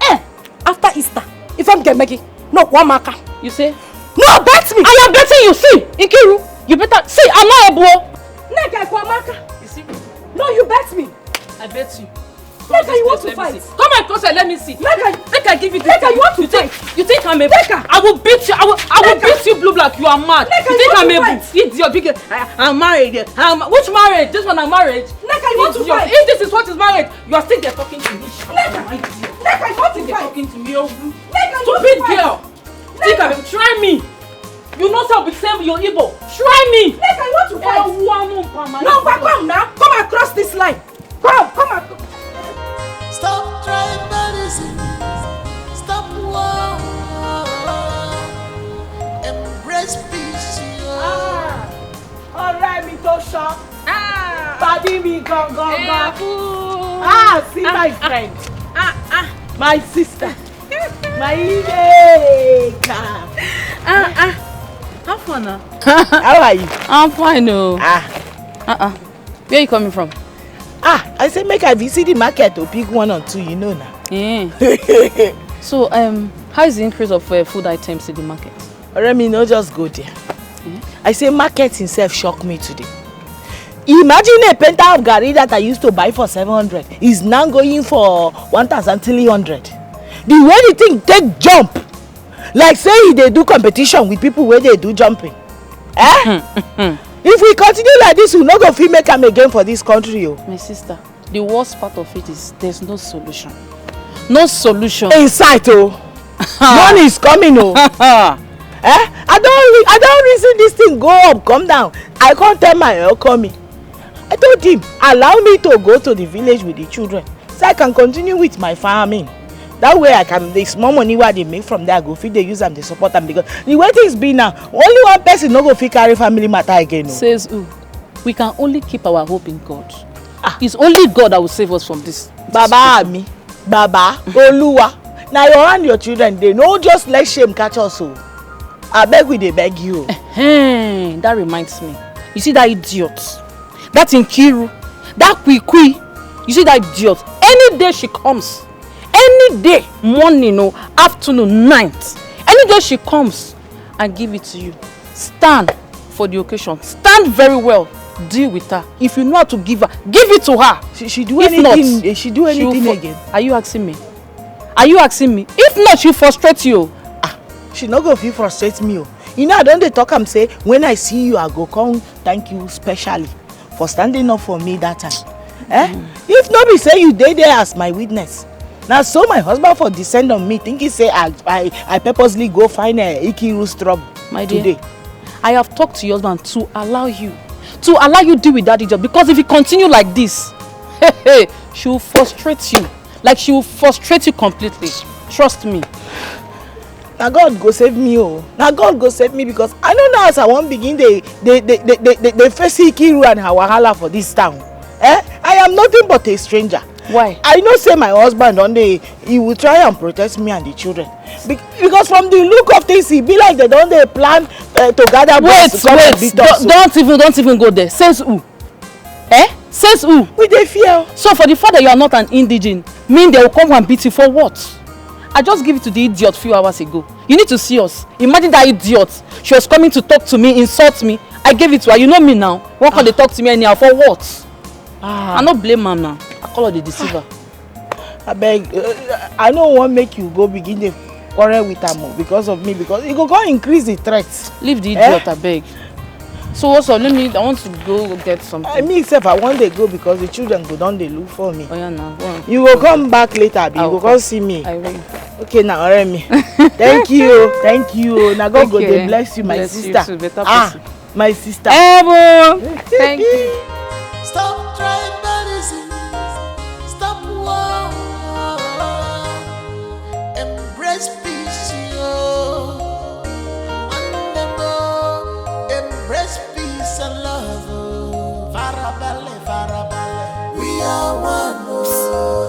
B: after Easter, if I'm Gemegi, no, Wamaka.
K: You say?
B: No, bet me!
K: I am betting you, see! Nkiru, you better see, I'm not a boy!
B: Neka, Kwamaka!
K: You see?
B: No, you bet me!
K: I bet you.
B: Neka, you want to fight?
K: Come and closer, let me see. Neka, give it.
B: Neka, you want to fight?
K: You think I'm a
B: Neka!
K: I will beat you, I will beat you blue black, you are mad.
B: Neka,
K: you think I'm a idiot? I'm married. Which marriage? This one I'm married.
B: Neka, you want to fight?
K: If this is what is married, you are still there talking to me.
B: Neka, you want to fight?
K: Talking to me,
B: Neka,
K: stupid girl. Think of him. Try me. You know how we save your Igbo. Try me.
B: Neka, you want to fight? No, come now. Come across this line. Come across.
H: Stop tribalism. Stop war. Embrace peace.
C: Alright, me to shop. Body me go. See my friend. My sister. My Ineka.
K: How fun now?
C: How are you?
K: I'm fine, no. Where are you coming from?
C: I say make I visit the market to pick one or two, you know now.
K: So, how is the increase of food items in the market?
C: Remy, no, just go there. I say market himself shocked me today. Imagine a penta of garri that I used to buy for 700 is now going for 1,300. The way the thing take jump, like say they do competition with people where they do jumping. If we continue like this, we not go fit make am again for this country.
K: My sister, the worst part of it is there's no solution. No solution.
C: In sight, money is coming, I don't reason this thing go up, come down. I can't tell my elder coming. I told him, allow me to go to the village with the children so I can continue with my farming. That way I can, the small money what they make from there, I go feed, they use them, they support them, because the way things be now, only one person no go fit carry family matter again.
K: Says who? We can only keep our hope in God. It's only God that will save us from this.
C: Baba me, Baba, Oluwa. Now you and your children, they no just let shame catch us. I beg we they beg you.
K: That reminds me. You see that idiot? That Nkiru, that Kwikwi. You see that idiot? Any day she comes, any day, morning or afternoon, night, any day she comes and give it to you. Stand for the occasion. Stand very well. Deal with her. If you know how to give her, give it to her.
C: She do anything. Not, she do anything again.
K: Are you asking me? Are you asking me? If not, she'll frustrate you.
C: She not go feel frustrate me. You know, I don't dey talk and say, when I see you, I go come thank you specially for standing up for me that time. If not be say you dey there as my witness. Now so my husband for descend on me, think he say I purposely go find a Ikiru's trouble.
K: My dear,
C: today.
K: I have talked to your husband to allow you deal with that idiot, because if you continue like this, she will frustrate you. Like she will frustrate you completely. Trust me.
C: Now God go save me, Now God go save me, because I know now as I won't begin they face Ikiru and her wahala for this town. I am nothing but a stranger.
K: Why?
C: I know say my husband one day he will try and protect me and the children. Because from the look of things, he be like they don't plan to gather.
K: Wait. Don't even go there. Says who? Says who?
C: With the fear.
K: So for the fact that you are not an indigene, mean they will come and beat you for what? I just gave it to the idiot a few hours ago. You need to see us. Imagine that idiot. She was coming to talk to me, insult me. I gave it to her. You know me now. Why can't they talk to me anyhow? For what? I not blame her now. I call her the deceiver.
C: I beg. I don't want to make you go begin the quarrel with her because of me. Because it go increase the threats.
K: Leave the idiot, I beg. So also, I want to go get something.
C: I mean, except I want to go because the children go down, they look for me.
K: Oh yeah, now.
C: You will come back later, you will come see me.
K: I will.
C: Okay, now, Remy. Thank you. Now God go they bless you, my sister.
K: You too, better person.
C: My sister.
K: Thank you.
H: Stop tribalism. Stop war. Embrace peace, Embrace peace and love. Farabale. We are one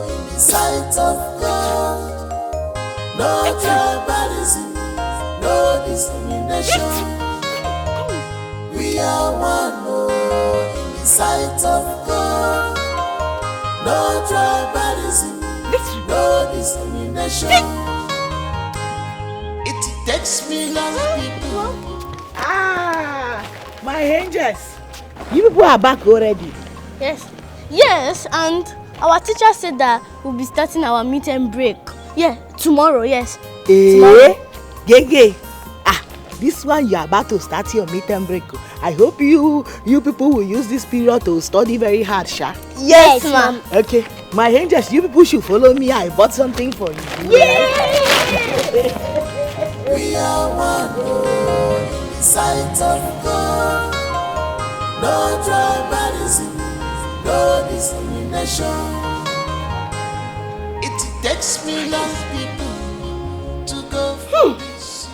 H: in the sight of God. No tribalism, no discrimination. We are one in the sight of God. No tribalism, no discrimination. It takes millions of people.
C: My angels. You people are back already.
E: Yes, and our teacher said that we'll be starting our meet and break. Yeah, tomorrow, yes. Tomorrow.
C: Gege. This one you are about to start your meet and break. I hope you people will use this period to study very hard, Sha.
E: Yes, ma'am.
C: Okay, my angels, you people should follow me. I bought something for you.
H: Yay! We are one in the sight of God. No tribalism, no discrimination. It takes millions of people to go through this.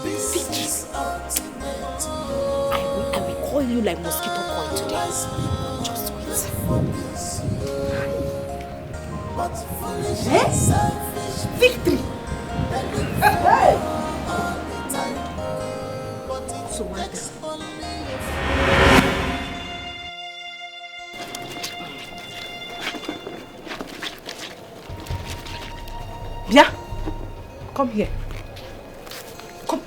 H: This is ultimate.
B: I will call you like mosquito coil today. Just wait.
H: But foolish and selfish
B: Victory!
H: so what?
B: Bia, come here. Come.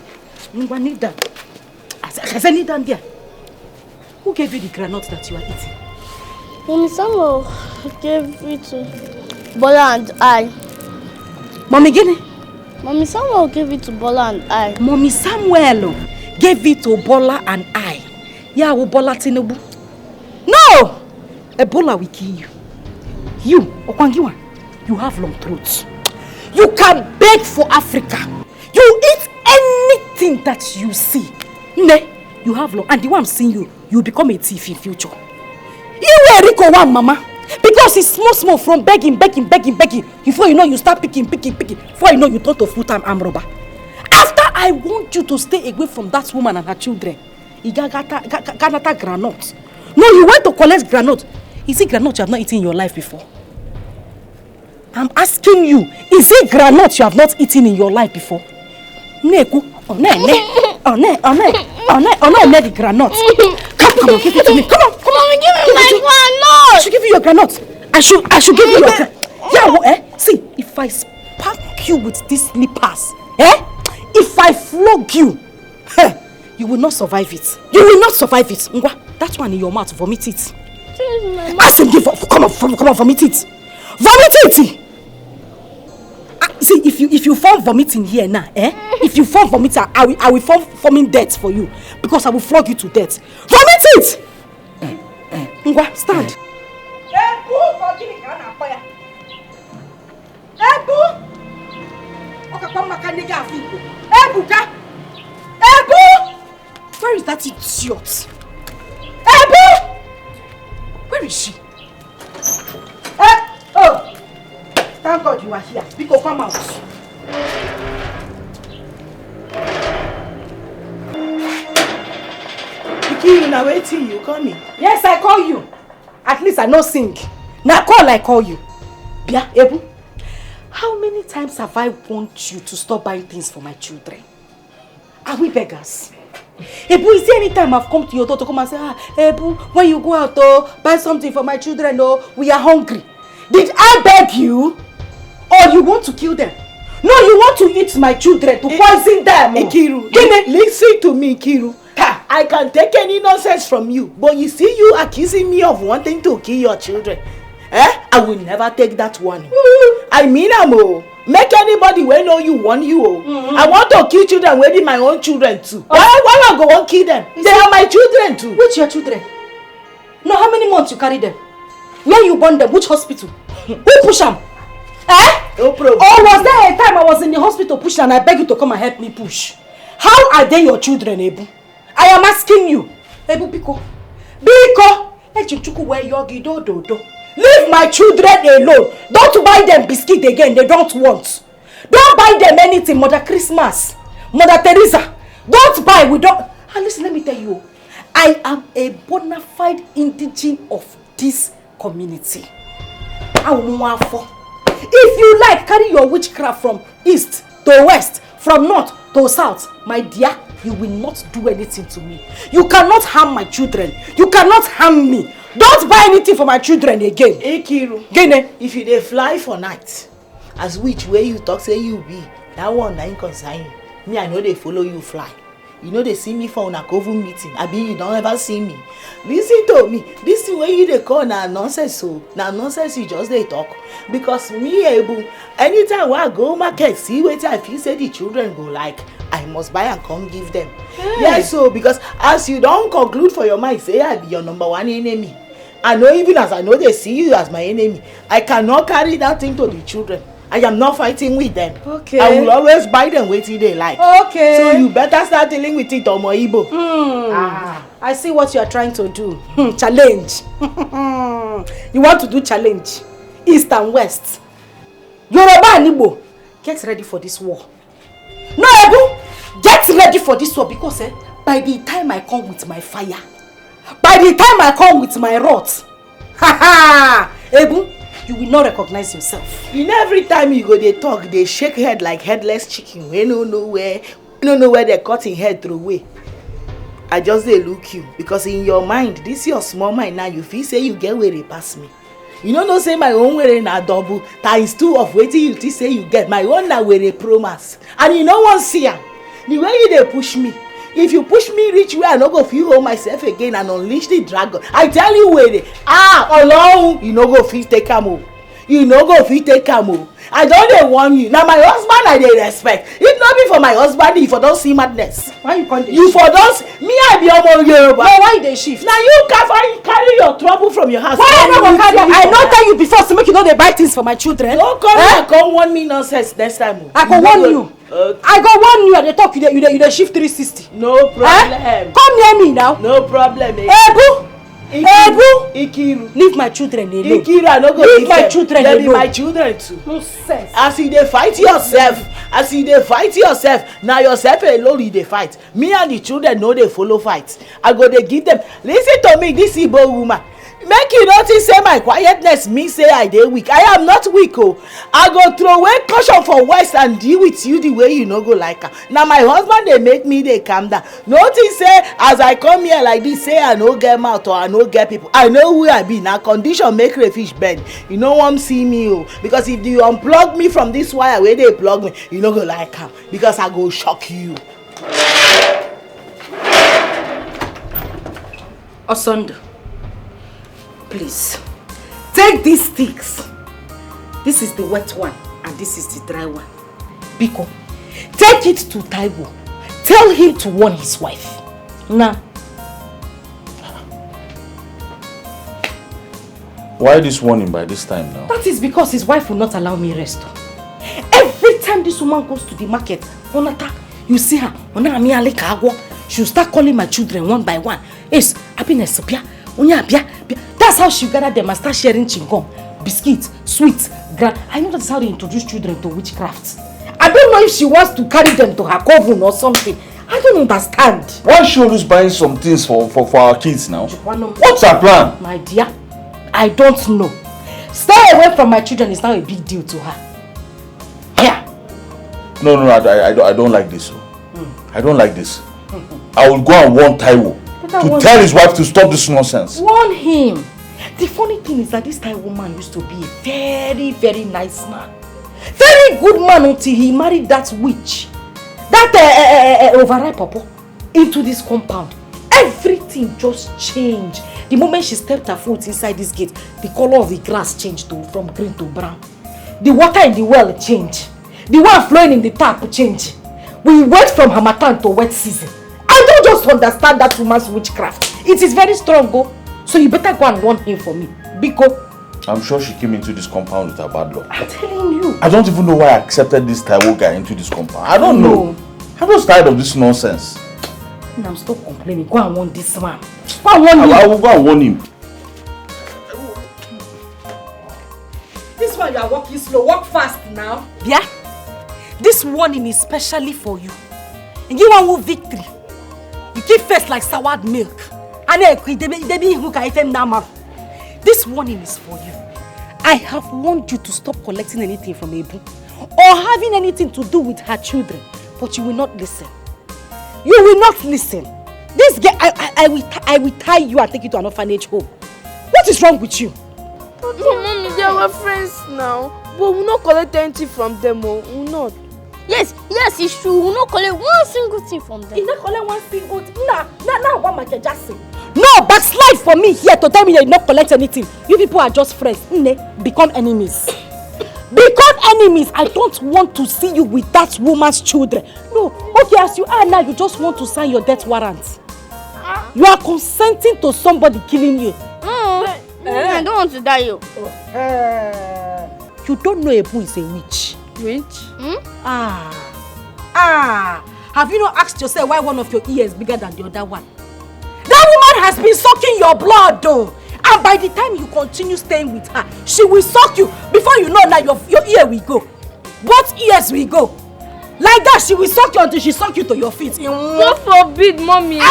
B: You want kneel down. I said kneel down there. Who gave you the granite that you are eating?
E: Mommy Samuel gave it to Bola and I.
B: Mommy Guinea?
E: Mommy Samuel gave it to Bola and I.
B: Mommy Samuel gave it to Bola and I. Yeah, Bola Tinubu. No! Ebola will kill you. You, Okwangiwa, you have long throats. You can beg for Africa. You eat anything that you see. Ne, you have long. And the way I'm seeing you, you'll become a thief in future. You were Rico one, mama. Because it's small from begging. Before you know, you start picking. Before you know, you turn to full-time arm robber. After I want you to stay away from that woman and her children, you got granite. No, you went to collect granite. Is it granite you have not eaten in your life before? I'm asking you, is it granite you have not eaten in your life before? Neku, the granite. Come on, give it to me. Come on.
E: Mommy, give me my granite.
B: I should give you your granite. I should give you your granite. Yeah, see, if I spank you with these slippers, if I flog you, you will not survive it. You will not survive it. Ngwa, that one in your mouth, vomit it. Ask him, come on, vomit it. Vomit it! See, if you form vomiting here now, if you form vomiting, I will form forming death for you. Because I will flog you to death. Vomit it! Ngwa, stand. Where is that idiot? Where is she? Oh! Thank God you are here. Because come out.
C: Pikin, now waiting, you call me.
B: Yes, I call you. At least I know sing. Now I call you. Bia, Ebu, how many times have I want you to stop buying things for my children? Are we beggars? Ebu, is there any time I've come to your door to come and say, Ebu, when you go out, buy something for my children, we are hungry. Did I beg you? Or you want to kill them? No, you want to eat my children, to poison them.
C: Ikiru, listen to me, Ikiru. I can take any nonsense from you, but you see you accusing me of wanting to kill your children. I will never take that one. I mean, make anybody wey know you want you. I want to kill children wey be my own children too. Why I go and kill them? They are my children too.
B: Which your children? No, how many months you carry them? Where you born them? Which hospital? Who push them?
C: No problem.
B: Or was there a time I was in the hospital pushing and I beg you to come and help me push? How are they your children, Ebu? I am asking you. Ebu, Biko. Leave my children alone. Don't buy them biscuit again. They don't want. Don't buy them anything. Mother Christmas. Mother Teresa. Don't buy. We don't. And listen, let me tell you. I am a bona fide indigene of this community. If you like, carry your witchcraft from east to west, from north to south, my dear, you will not do anything to me. You cannot harm my children. You cannot harm me. Don't buy anything for my children again.
C: Ikiru, if you dey fly for night, as which way you talk say you be, that one na concern you. Me, I know they follow you fly. You know they see me for una cover meeting. I mean, you don't ever see me. Listen to me. This thing where you dey call na nonsense, so na nonsense you just dey talk. Because me, Ebu, anytime when I go market, see wetin I feel say the children go like, I must buy and come give them. Yes, so because as you don't conclude for your mind, say I be your number one enemy. I know even as I know they see you as my enemy, I cannot carry that thing to the children. I am not fighting with them. Okay. I will always buy them wetin they like. Okay. So you better start dealing with it, Omo Igbo.
B: I see what you are trying to do. Challenge. You want to do challenge. East and West. Yoruba and Igbo, get ready for this war. No, Ebu, get ready for this war because by the time I come with my fire, by the time I come with my wrath, Ebu, you will not recognize yourself.
C: You know, every time you go they talk, they shake head like headless chicken. We don't know where they're cutting head through way. I just they look you because in your mind, this your small mind now. You feel say you get where they pass me. You know, no say my own way na double times 2 of waiting you think say you get my own na where they promise. And you know one see ya. The way you they push me, If you push me reach where I no go feel hold myself again and unleash the dragon, I tell you where alone, you no go fit take am o. You no go fit take am o. I don dey warn you. Na my husband I dey respect. If not be for my husband, you for don see madness.
B: Why you come dey
C: You for don me I be omo Yoruba.
B: No, why you dey shift?
C: Na you carry your trouble from your house.
B: Why I no go carry am? I no tell you before so make you no dey buy things for my children.
C: Don't come here come warn me nonsense next time.
B: I go warn you. I go warn you. I dey talk you dey shift 360.
C: No problem.
B: Come near me now.
C: No problem.
B: Ebu.
C: Ikiru.
B: Leave my children alone.
C: Ikiru, I no go
B: leave my children alone.
C: They be my children too.
B: No sense.
C: As you dey fight yourself, na yourself alone you dey fight. Me and the children no dey follow fight. I go dey give them. Listen to me, this Igbo woman. Make you notice say my quietness mean say I dey weak. I am not weak o. I go throw away caution for west and deal with you the way you no go like am. Na my husband dey make me dey calm down. Notice say as I come here like this say I no get mouth or I no get people. I know who I be. Na condition make crayfish bend. You no wan see me o. Because if you unplug me from this wire wey dey plug me, you no go like am. Because I go shock you.
B: Osondo, please take these sticks. This is the wet one and this is the dry one. Biko, take it to Taiwo. Tell him to warn his wife. Now.
G: Why this warning by this time now?
B: That is because his wife will not allow me rest. Every time this woman goes to the market, Onata, you see her, she'll start calling my children one by one. Yes, happiness, that's how she gather them and start sharing chingom, biscuits, sweets, I know that's how they introduce children to witchcraft. I don't know if she wants to carry them to her coven or something. I don't understand.
G: Why she always buying some things for our kids now? What's her plan?
B: My dear, I don't know. Stay away from my children is now a big deal to her. Yeah.
G: No, I don't like this. I don't like this. I will go and warn Taiwo to tell his wife to stop this nonsense.
B: Warn him. The funny thing is that this Taiwo man used to be a very, very nice man. Very good man until he married that witch. That overripe papa into this compound. Everything just changed. The moment she stepped her foot inside this gate, the color of the grass changed from green to brown. The water in the well changed. The one flowing in the tap changed. We went from Harmattan to wet season. I don't just understand that woman's witchcraft. It is very strong, go. So you better go and warn him for me. Biko.
G: I'm sure she came into this compound with her bad luck.
B: I'm telling you.
G: I don't even know why I accepted this Taiwo guy into this compound. I don't know. I'm just tired of this nonsense.
B: I'm still complaining. Go and warn this man. Go and warn him.
G: I will go and warn him.
B: This one you are walking slow. Walk fast now. Yeah? This warning is specially for you. You give one victory. You keep face like soured milk. This warning is for you. I have warned you to stop collecting anything from Ebu or having anything to do with her children, but you will not listen. You will not listen. This girl, I will tie you and take you to an orphanage home. What is wrong with you?
D: Mommy, they are friends now, but we will not collect anything from them. We will not.
E: Yes, it's true. We will not collect one single thing from them.
B: You not collect one single thing? Nah, what am I just saying? No, backslide for me here to tell me that you not collect anything. You people are just friends. Become enemies. Become enemies. I don't want to see you with that woman's children. No, okay, as you are now, you just want to sign your death warrant. You are consenting to somebody killing you.
E: I don't want to die.
B: You don't know Ebu is a witch.
D: Witch?
B: Have you not asked yourself why one of your ears is bigger than the other one? That woman has been sucking your blood though. And by the time you continue staying with her, she will suck you. Before you know that your ear will go. Both ears will go. Like that, she will suck you until she suck you to your feet.
D: God forbid, mommy.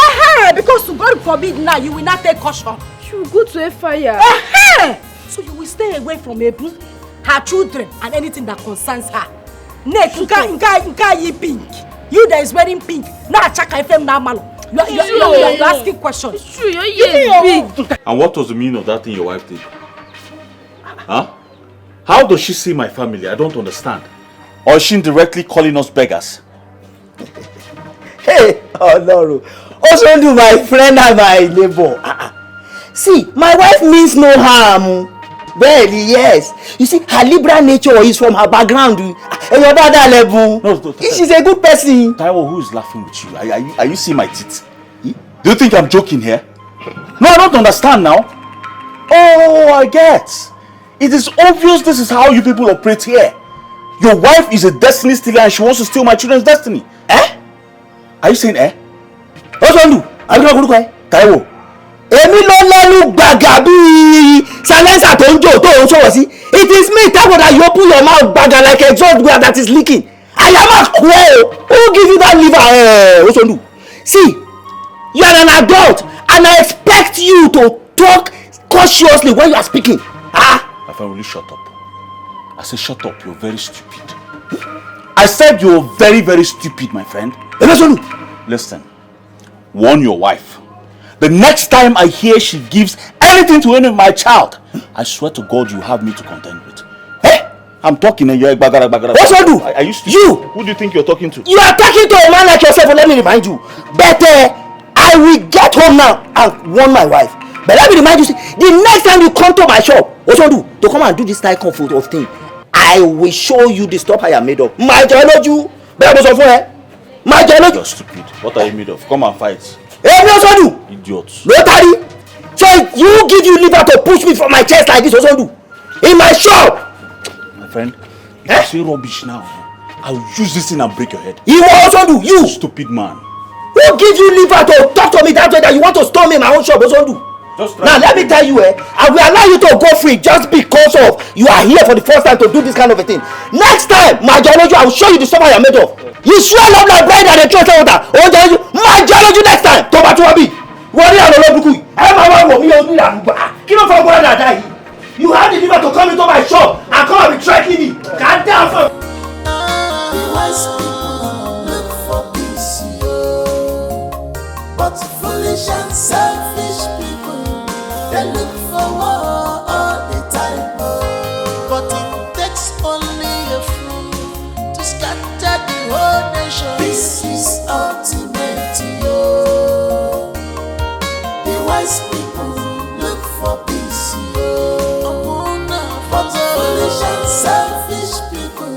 B: Because to God forbid now, you will not take caution.
D: She will go to a fire.
B: So you will stay away from Ebu, her children, and anything that concerns her. Next, you pink. You that is wearing pink. Now check FM now, malo. You are asking questions.
D: It's true, your ear is big.
G: And what was the meaning of that thing your wife did? Huh? How does she see my family? I don't understand. Or is she indirectly calling us beggars?
F: Hey, Oh no. Also do my friend and my neighbor. See, my wife means no harm. Really, yes. You see, her liberal nature is from her background. And your dad level. No, she's a good person.
G: Taiwo, who is laughing with you? Are you seeing my teeth? Do you think I'm joking here? No, I don't understand now. Oh, I get. It is obvious this is how you people operate here. Your wife is a destiny stealer and she wants to steal my children's destiny. Eh? Are you saying eh? What's wrong with you? Are you not going to Taiwo?
F: Èmi ló lẹ́nu gbàgà bí silencer tó ń jò tó ń sọ̀rọ̀ sí. It is me, Taiwo, that you open your mouth gbàgà like a exhaust where that is leaking. I am not queer. Who give you that liver? What's wrong with you? See, you are an adult and I expect you to talk cautiously when you are speaking.
G: My friend, will you shut up? I said shut up, you're very stupid. I said you're very, very stupid, my friend. Listen, warn your wife. The next time I hear she gives anything to any of my child, I swear to God you have me to contend with. Hey, I'm talking and you're bagara.
F: What's wrong with you?
G: Are you stupid?
F: You!
G: Who do you think you're talking to?
F: You are talking to a man like yourself, let me remind you. But I will get home now and warn my wife. But let me remind you, the next time you come to my shop, what's wrong with you? To come and do this type of thing, I will show you the stuff I am made of. My geology, my geology.
G: You're stupid. What are you made of? Come and fight.
F: Hey, what's wrong with you?
G: Idiots.
F: Nobody. So you give you liver to push me from my chest like this, what's wrong with you? In my shop.
G: My friend, if you say rubbish now, I'll use this thing and break your head.
F: You also do, you
G: stupid man.
F: Who gives you liver to talk to me that way that you want to storm me in my own shop? What's wrong with you? Now let me tell you, I will allow you to go free just because of you are here for the first time to do this kind of a thing. Next time, my geology, I will show you the stuff I am made of. You swell up like bread and the church water. My geology next time. Toba Tuwabi. Worry and Olobuku. You have the liver to come into my shop and come and be threatening me. God damn for
H: wise people look for peace, but foolish and selfish people, they look for war all the time. But it takes only a fool to scatter the whole nation. This is ultimate, yo. The wise people look for peace, but foolish and selfish people,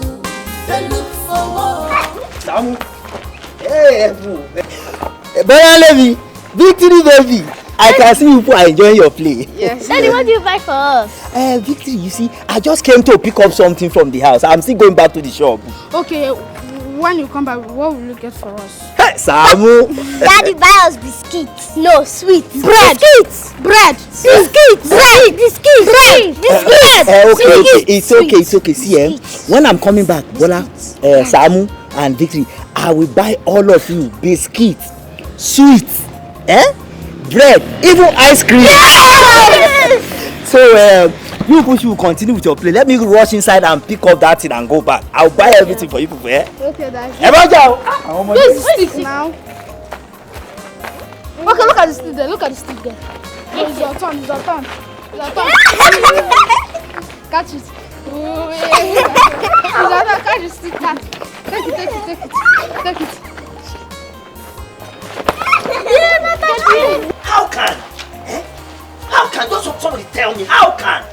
H: they look for war.
F: Samu. Hey, Brother Levi, Victory baby. I can see you are enjoying your play.
E: Yes. Daddy, what do you buy for us?
F: Victory, you see, I just came to pick up something from the house. I'm still going back to the shop.
L: Okay, when you come back, what will you get for us?
F: Hey, Samu.
E: Daddy, buy us biscuits. No, sweets.
L: Bread.
E: Biscuits.
L: Bread.
E: Biscuits. Bread. Biscuits. Bread. Biscuits.
F: Okay, it's okay. See, when I'm coming back, Bola, Samu and Victory, I will buy all of you biscuits, sweets, bread, even ice cream. Yes! So you push, you continue with your play. Let me rush inside and pick up that thing and go back. I'll buy everything for you people.
L: Okay, Daddy. This stick now. Okay, look at the stick there. Look at the stick there. It's your turn. It's your turn. It's your turn. Catch it. Catch the stick. Take it.
F: How can just somebody tell me? How can?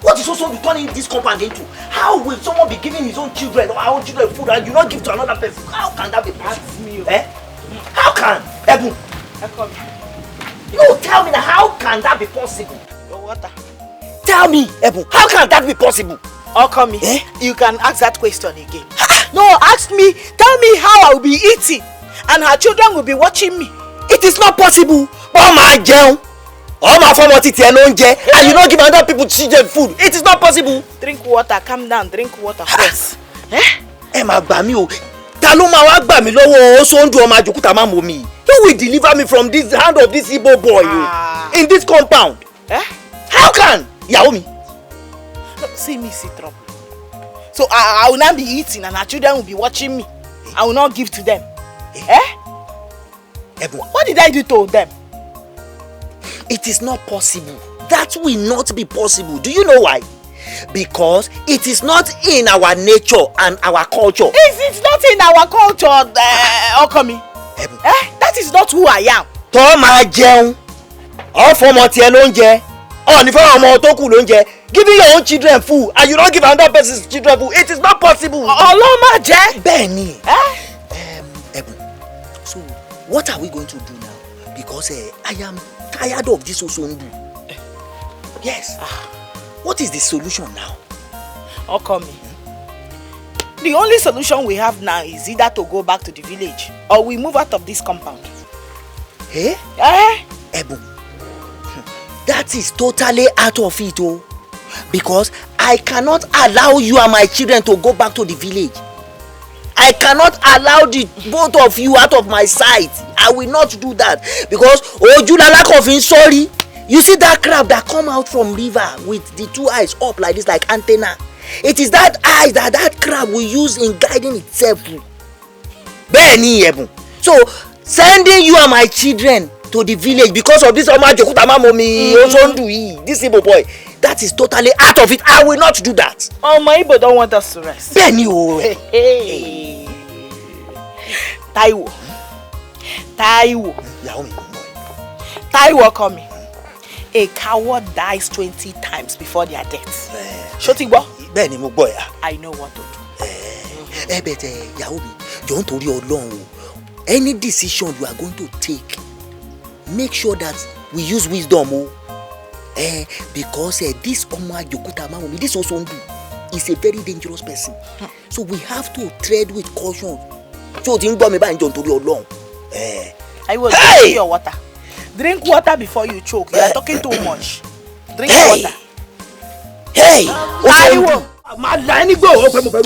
F: What is also turning this compound into? How will someone be giving his own children or our own children food and you not give to another person? How can that be possible? How can? Ebu? No, tell me that. How can that be possible?
C: Your water.
F: Tell me, Ebu. How can that be possible?
C: Okoli, you can ask that question again. No, ask me. Tell me how I will be eating and her children will be watching me.
F: It is not possible. Oh my God. All my family and you don't give other people children food. It is not possible.
C: Drink water, calm down, drink water first.
F: Emma Bami o. Taloma wa gba mi lọ́wọ́ o so ndu o ma jokuta ma mo mi. Who will deliver me from this hand of this Igbo boy in this compound? How can? Yaomi.
C: No, see me see trouble. So I will not be eating and our children will be watching me. I will not give to them. What did I do to them?
F: It is not possible. That will not be possible. Do you know why? Because it is not in our nature and our culture.
C: It's not in our culture, Okoli. That That is not who I am.
F: Tó máa jẹun. Ó fọmọ tiẹ̀ lóúnjẹ. Ó ní fún ọmọ tó kù lóúnjẹ. Giving your own children food and you don't give another person's children food. It is not possible.
C: Ọlọ́run má jẹ́.
F: Bẹ́ẹ̀ni. Ẹ̀bùn. So what are we going to do now? Because I am tired of this Osondu. Yes. What is the solution now?
C: Okoli. The only solution we have now is either to go back to the village or we move out of this compound.
F: Eh? Ebun. That is totally out of it, oh. Because I cannot allow you and my children to go back to the village. I cannot allow the both of you out of my sight. I will not do that. Because Ojulala sorry. You see that crab that come out from river with the two eyes up like this, like antenna. It is that eye that crab will use in guiding itself. Bẹ́ẹ̀ni Ebun. So sending you and my children to the village because of this this Igbo boy, that is totally out of it. I will not do that.
C: Oh, my Igbo don't want us to rest.
F: Bẹ́ẹ̀ni o.
C: Hey. Taiwo. Taiwo coming. A coward dies 20 times before their death. Shotigbo.
F: Bẹ́ẹ̀ni mo gbọ́ ya.
C: I know what to do.
F: But ìyàwó mi, jọ̀ọ́ nítorí Ọlọ́run o. Any decision you are going to take, make sure that we use wisdom o. Because this Omo Ajokuta Mamomi, this Osondu, is a very dangerous person. So we have to tread with caution. So think about me by nítorí Ọlọ́run.
C: I will drink your water. Drink water before you choke. You are talking too much. Drink water.
F: Hey!
C: Taiwo.
A: Ma la ni gbo o pe mo fẹ́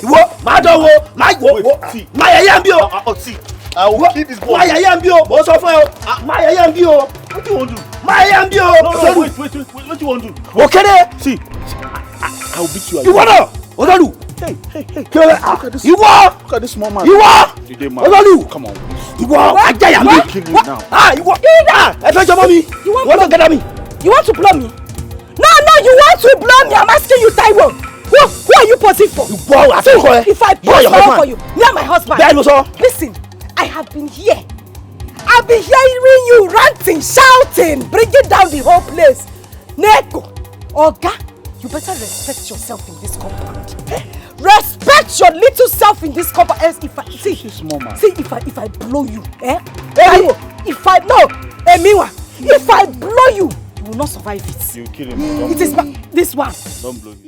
A: ìwọ ma dánwò ma wo ma yaya nbi o
G: see, I will kill this boy.
A: ma yaya nbi o mo sọ fún ẹ o ma yaya nbi o
G: What do you want to do?
A: ma yaya nbi o
G: No, wait. What do you want to do?
A: o kere
G: See, I will beat you.
A: ìwọ náà Ololu
G: Hey.
A: kere ìwọ
G: Look at this small man.
A: ìwọ Ololu
G: Come on.
A: ìwọ ajaya mi
G: Kill you now.
A: ìwọ ẹ fẹ́ jọmọ mi ìwọ náà gẹ́dá mi.
B: You want to blow me? No, you want to blow me. I'm asking you, Taiwo. Who are you posing for? If I pose for you, me and my husband. Listen, I have been here. I've been hearing you ranting, shouting, bringing down the whole place. Neko, Oga, you better respect yourself in this compound. Respect your little self in this compound. Else, if I blow you, if I blow you, you will not survive it.
G: You kill him.
B: It is this one.
G: Don't blow me.